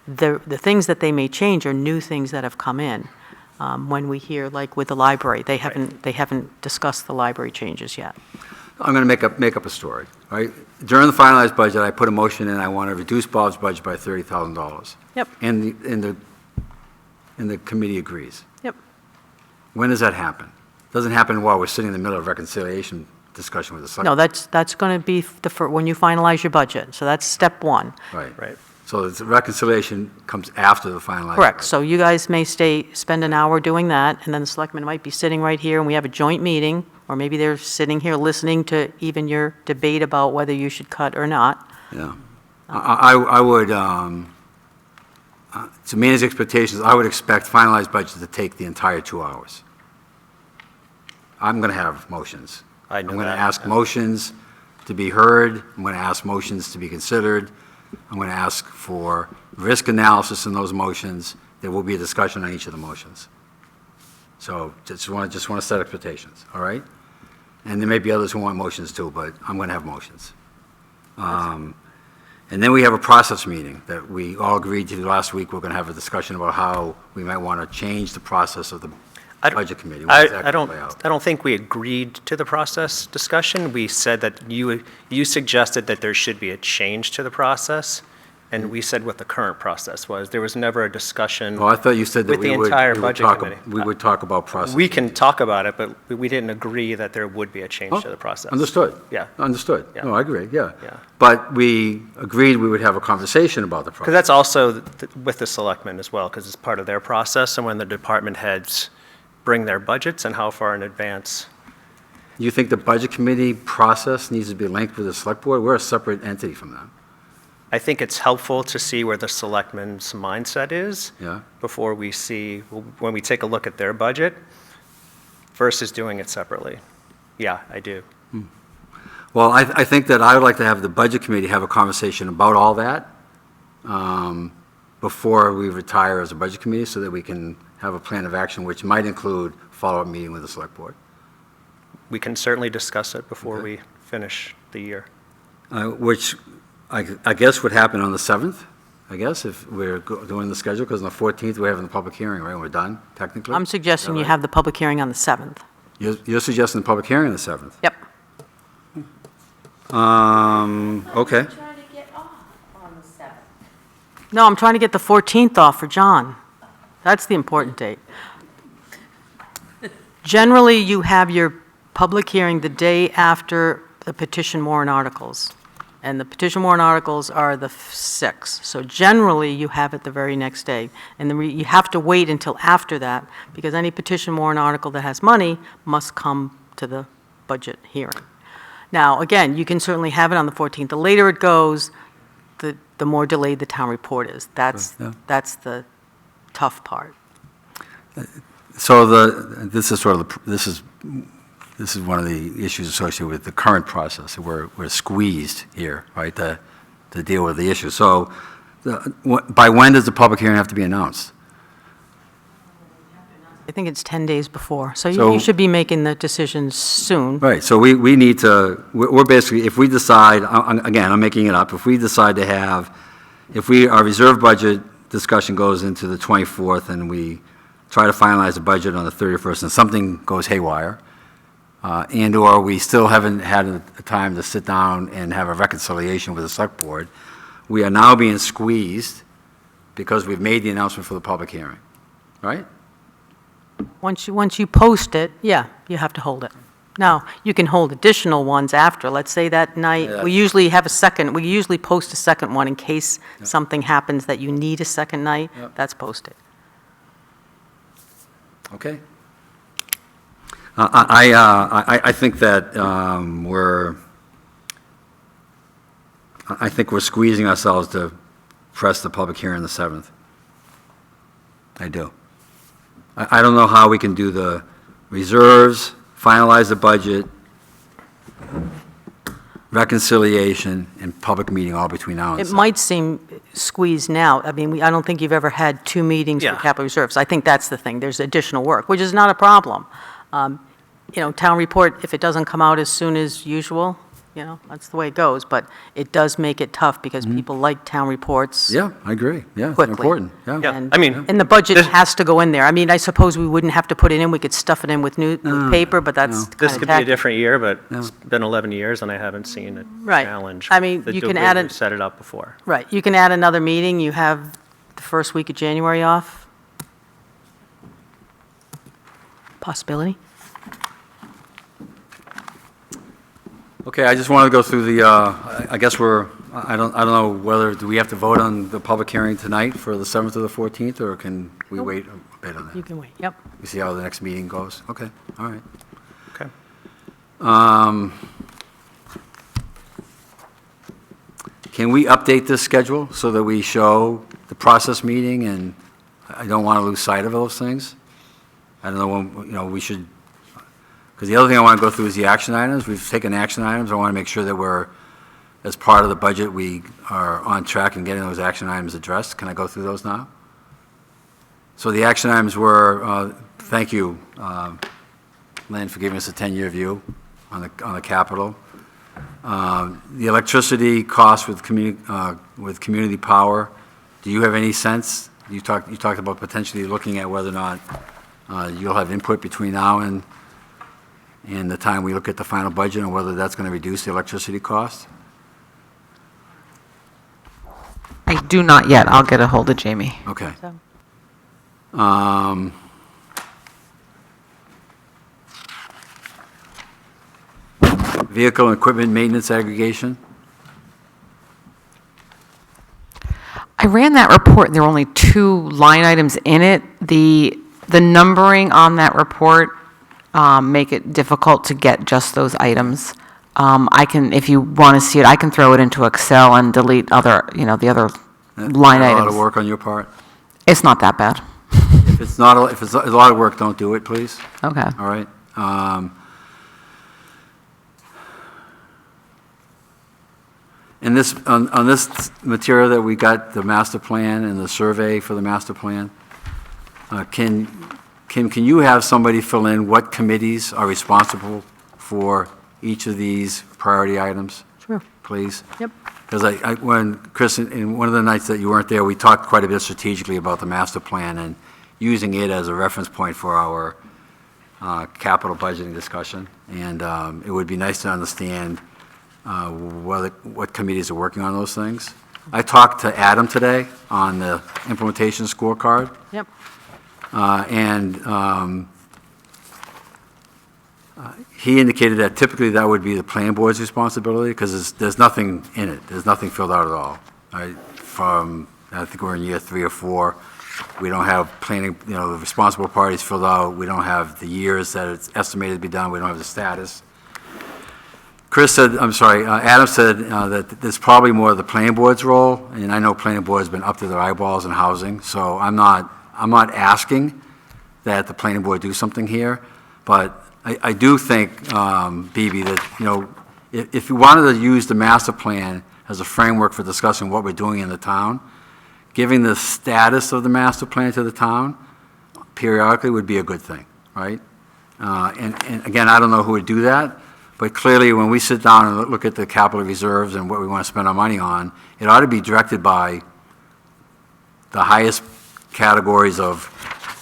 The things that they may change are new things that have come in. When we hear, like with the library, they haven't discussed the library changes yet. I'm going to make up a story, right? During the finalized budget, I put a motion in, I want to reduce Bob's budget by $30,000. Yep. And the committee agrees. Yep. When does that happen? Doesn't happen while we're sitting in the middle of reconciliation discussion with the select. No, that's going to be when you finalize your budget. So that's step one. Right. Right. So the reconciliation comes after the finalized. Correct. budget. So you guys may spend an hour doing that, and then the selectmen might be sitting right here, and we have a joint meeting, or maybe they're sitting here listening to even your debate about whether you should cut or not. Yeah. I would, to manage expectations, I would expect finalized budget to take the entire 2 hours. I'm going to have motions. I knew I'm going to that, ask yeah. motions to be heard. I'm going to ask motions to be considered. I'm going to ask for risk analysis in those motions. There will be a discussion on each of the motions. So just want to set expectations, all right? And there may be others who want motions too, but I'm going to have motions. And then we have a process meeting that we all agreed to last week. We're going to have a discussion about how we might want to change the process of the budget committee. When does that I don't play out? think we agreed to the process discussion. We said that you suggested that there should be a change to the process, and we said what the current process was. There was never a discussion Oh, I thought you said that with the we would entire budget committee. we would talk about process. We can talk about it, but we didn't agree that there would be a change to the process. Understood. Yeah. Understood. Yeah. No, I agree, yeah. Yeah. But we agreed we would have a conversation about the Because process. that's also with the selectmen as well, because it's part of their process, and when the department heads bring their budgets and how far in advance. You think the budget committee process needs to be linked with the select board? We're a separate entity from them. I think it's helpful to see where the selectmen's mindset is. Yeah. Before we see, when we take a look at their budget versus doing it separately. Yeah, I do. Well, I think that I would like to have the budget committee have a conversation about all that before we retire as a budget committee, so that we can have a plan of action, which might include follow-up meeting with the select board. We can certainly discuss it before Okay. we finish the year. Which I guess would happen on the 7th, I guess, if we're doing the schedule, because on the 14th, we're having the public hearing, right? We're done, technically? I'm suggesting Is that you right? have the public hearing on the 7th. You're suggesting the public hearing on the 7th? Yep. Okay. No, I'm trying to get the 14th off for John. That's the important date. Generally, you have your public hearing the day after the petition warrant articles. And the petition warrant articles are the 6th. So generally, you have it the very next day. And you have to wait until after that, because any petition warrant article that has money must come to the budget hearing. Now, again, you can certainly have it on the 14th. The later it goes, the more delayed the town report is. That's the tough part. So this is one of the issues associated with the current process. We're squeezed here, right, to deal with the issue. So by when does the public hearing have to be announced? I think it's 10 days before. So So- you should be making the decisions soon. Right, so we need to, we're basically, if we decide, again, I'm making it up, if we decide to have, our reserve budget discussion goes into the 24th and we try to finalize the budget on the 31st and something goes haywire, and/or we still haven't had a time to sit down and have a reconciliation with the select board, we are now being squeezed because we've made the announcement for the public hearing, right? Once you post it, yeah, you have to hold it. Now, you can hold additional ones after. Let's say that night, Yeah. we usually post a second one in case something happens that you need a second night. Yep. That's posted. Okay. I think that we're squeezing ourselves to press the public hearing on the 7th. I do. I don't know how we can do the reserves, finalize the budget, reconciliation, and public meeting all between now and It 7th. might seem squeezed now. I mean, I don't think you've ever had 2 meetings for Yeah. capital reserves. I think that's the thing. There's additional work, which is not a problem. Town report, if it doesn't come out as soon as usual, that's the way it goes. But it does make it tough because people like town reports. Yeah, I agree. Yeah, it's Quickly. important. Yeah. Yeah. And- I mean, And the budget this- has to go in there. I mean, I suppose we wouldn't have to put it in, we could stuff it in with with paper, but that's This kind could of be a tacky. different year, but it's been 11 years and I haven't seen a Right. challenge. I mean, the you can way add we've a- set it up before. Right, you can add another meeting, you have the first week of January off. Possibility? Okay, I just want to go through the, I guess I don't know whether, do we have to vote on the public hearing tonight for the 7th or the 14th, or can we wait a bit on You that? can wait, yep. We see how the next meeting goes? Okay, all right. Okay. Can we update this schedule so that we show the process meeting, and I don't want to lose sight of those things? I don't know when, we should, because the other thing I want to go through is the action items. We've taken action items. I want to make sure that we're, as part of the budget, we are on track in getting those action items addressed. Can I go through those now? So the action items were, thank you, Lynn, for giving us a 10-year view on the capital. The electricity cost with community power. Do you have any sense? You talked about potentially looking at whether or not you'll have input between now and the time we look at the final budget, and whether that's going to reduce the electricity cost? I do not yet. I'll get a hold of Jamie. Okay. So- Vehicle and equipment maintenance aggregation. I ran that report, and there were only 2 line items in it. The numbering on that report make it difficult to get just those items. I can, if you want to see it, I can throw it into Excel and delete other, the other line A lot of items. work on your part. It's not that bad. If it's a lot of work, don't do it, please. Okay. All right. And this, on this material that we got, the master plan and the survey for the master plan, can you have somebody fill in what committees are responsible for each of these priority items? Sure. Please? Yep. Because when, Chris, in one of the nights that you weren't there, we talked quite a bit strategically about the master plan and using it as a reference point for our capital budgeting discussion, and it would be nice to understand what committees are working on those things. I talked to Adam today on the implementation scorecard, Yep. and he indicated that typically that would be the planning board's responsibility, because there's nothing in it. There's nothing filled out at all. Right? From, I think we're in year 3 or 4. We don't have planning, the responsible parties filled out. We don't have the years that it's estimated to be done. We don't have the status. Adam said that it's probably more the planning board's role, and I know planning board's been up to their eyeballs in housing, so I'm not asking that the planning board do something here, but I do think, Bibi, that, if you wanted to use the master plan as a framework for discussing what we're doing in the town, giving the status of the master plan to the town periodically would be a good thing, right? And again, I don't know who would do that, but clearly when we sit down and look at the capital reserves and what we want to spend our money on, it ought to be directed by the highest categories of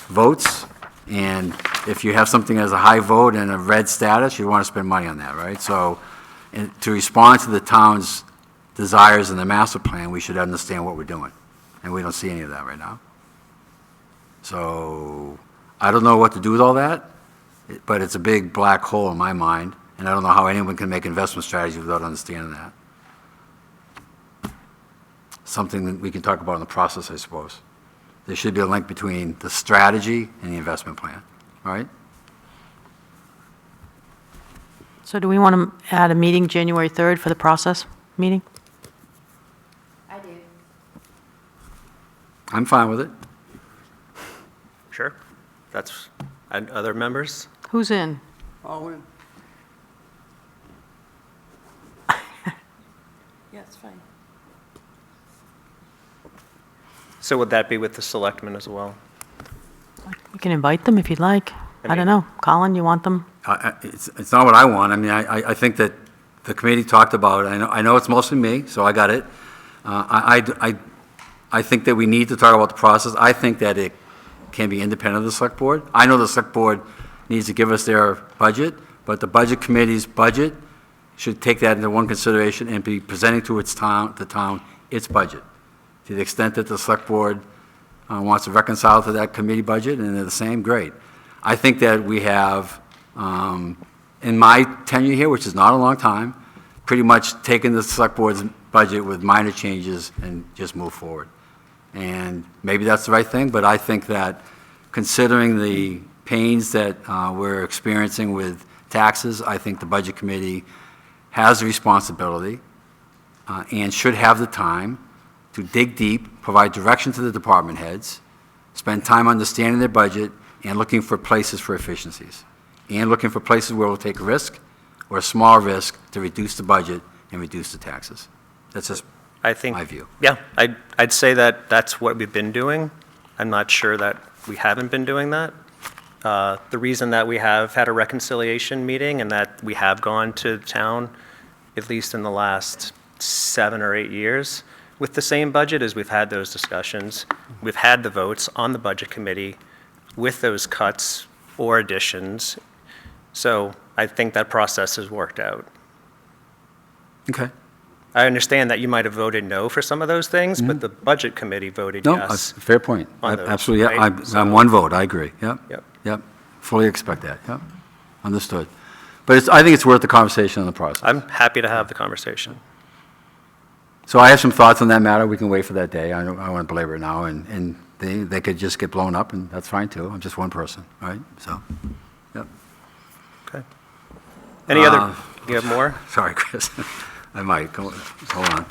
votes, and if you have something as a high vote and a red status, you want to spend money on that, right? So to respond to the town's desires in the master plan, we should understand what we're doing, and we don't see any of that right now. So I don't know what to do with all that, but it's a big black hole in my mind, and I don't know how anyone can make investment strategies without understanding that. Something that we can talk about in the process, I suppose. There should be a link between the strategy and the investment plan, right? So do we want to add a meeting January 3rd for the process meeting? I do. I'm fine with it. Sure. That's, and other members? Who's in? All in. Yeah, it's fine. So would that be with the selectmen as well? You can invite them if you'd like. I don't know. Colin, you want them? It's not what I want. I mean, I think that the committee talked about it. I know it's mostly me, so I got it. I think that we need to talk about the process. I think that it can be independent of the select board. I know the select board needs to give us their budget, but the budget committee's budget should take that into one consideration and be presenting to the town, its budget. To the extent that the select board wants to reconcile to that committee budget and they're the same, great. I think that we have, in my tenure here, which is not a long time, pretty much taken the select board's budget with minor changes and just move forward. And maybe that's the right thing, but I think that considering the pains that we're experiencing with taxes, I think the budget committee has a responsibility and should have the time to dig deep, provide direction to the department heads, spend time understanding their budget, and looking for places for efficiencies, and looking for places where we'll take a risk or a small risk to reduce the budget and reduce the taxes. That's just my view. Yeah, I'd say that that's what we've been doing. I'm not sure that we haven't been doing that. The reason that we have had a reconciliation meeting and that we have gone to town, at least in the last 7 or 8 years, with the same budget as we've had those discussions. We've had the votes on the budget committee with those cuts or additions. So I think that process has worked out. Okay. I understand that you might have voted no for some of those things, but the budget committee voted No, yes. fair point. on those, Absolutely, yeah. right? I'm one vote, I agree. Yep. Yep. Fully expect that, yep. Understood. But I think it's worth the conversation on the process. I'm happy to have the conversation. So I have some thoughts on that matter. We can wait for that day. I don't want to belabor it now, and they could just get blown up, and that's fine, too. I'm just one person, right? So, yep. Okay. Any other, you have more? Sorry, Chris. I might. Hold on.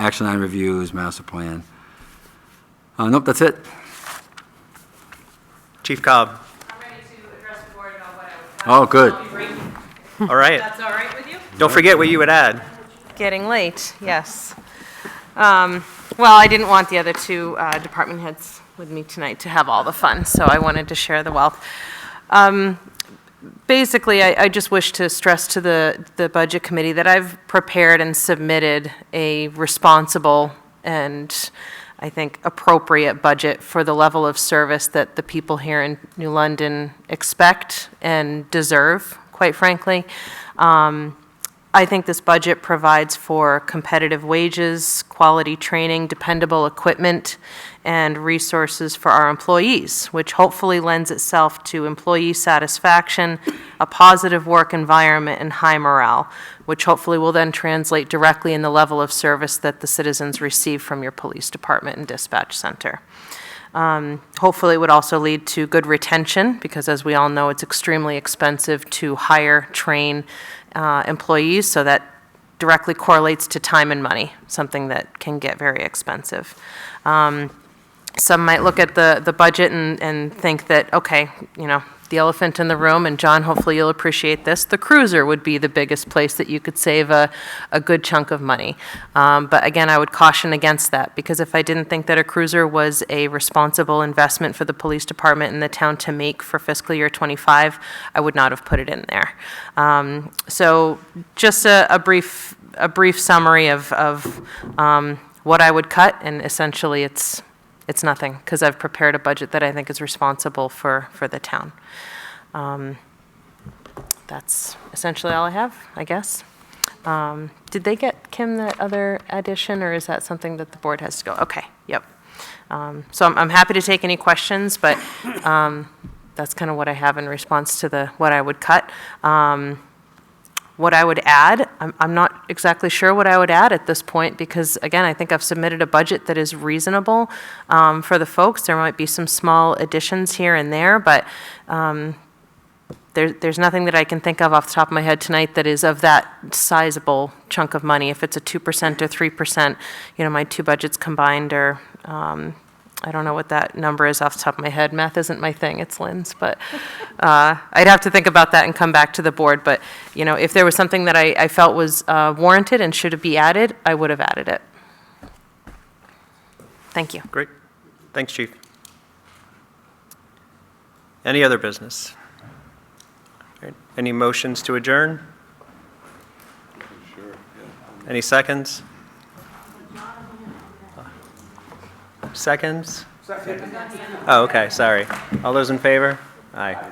Action item reviews, master plan. Nope, that's it. Chief Cobb. I'm ready to address the board about what I was. Oh, good. I'll be brief. All right. That's all right with you? Don't forget what you would add. Getting late, yes. Well, I didn't want the other two department heads with me tonight to have all the fun, so I wanted to share the wealth. Basically, I just wish to stress to the Budget Committee that I've prepared and submitted a responsible and I think, appropriate budget for the level of service that the people here in New London expect and deserve, quite frankly. I think this budget provides for competitive wages, quality training, dependable equipment, and resources for our employees, which hopefully lends itself to employee satisfaction, a positive work environment, and high morale, which hopefully will then translate directly in the level of service that the citizens receive from your police department and dispatch center. Hopefully, it would also lead to good retention, because as we all know, it's extremely expensive to hire, train employees, so that directly correlates to time and money, something that can get very expensive. Some might look at the budget and think that, okay, you know, the elephant in the room, and John, hopefully you'll appreciate this, the cruiser would be the biggest place that you could save a good chunk of money. But again, I would caution against that, because if I didn't think that a cruiser was a responsible investment for the police department and the town to make for fiscal year '25, I would not have put it in there. So just a brief summary of what I would cut, and essentially it's nothing, because I've prepared a budget that I think is responsible for the town. That's essentially all I have, I guess. Did they get, Kim, that other addition, or is that something that the board has to go? Okay, yep. So I'm happy to take any questions, but that's kind of what I have in response to what I would cut. What I would add, I'm not exactly sure what I would add at this point, because, again, I think I've submitted a budget that is reasonable for the folks. There might be some small additions here and there, but there's nothing that I can think of off the top of my head tonight that is of that sizable chunk of money. If it's a 2% or 3%, you know, my two budgets combined are, I don't know what that number is off the top of my head. Math isn't my thing, it's Lynn's, but I'd have to think about that and come back to the board. But, you know, if there was something that I felt was warranted and should be added, I would have added it. Thank you. Great. Thanks, Chief. Any other business? All right. Any motions to adjourn? Any seconds? Seconds? Oh, okay, sorry. All those in favor? Aye.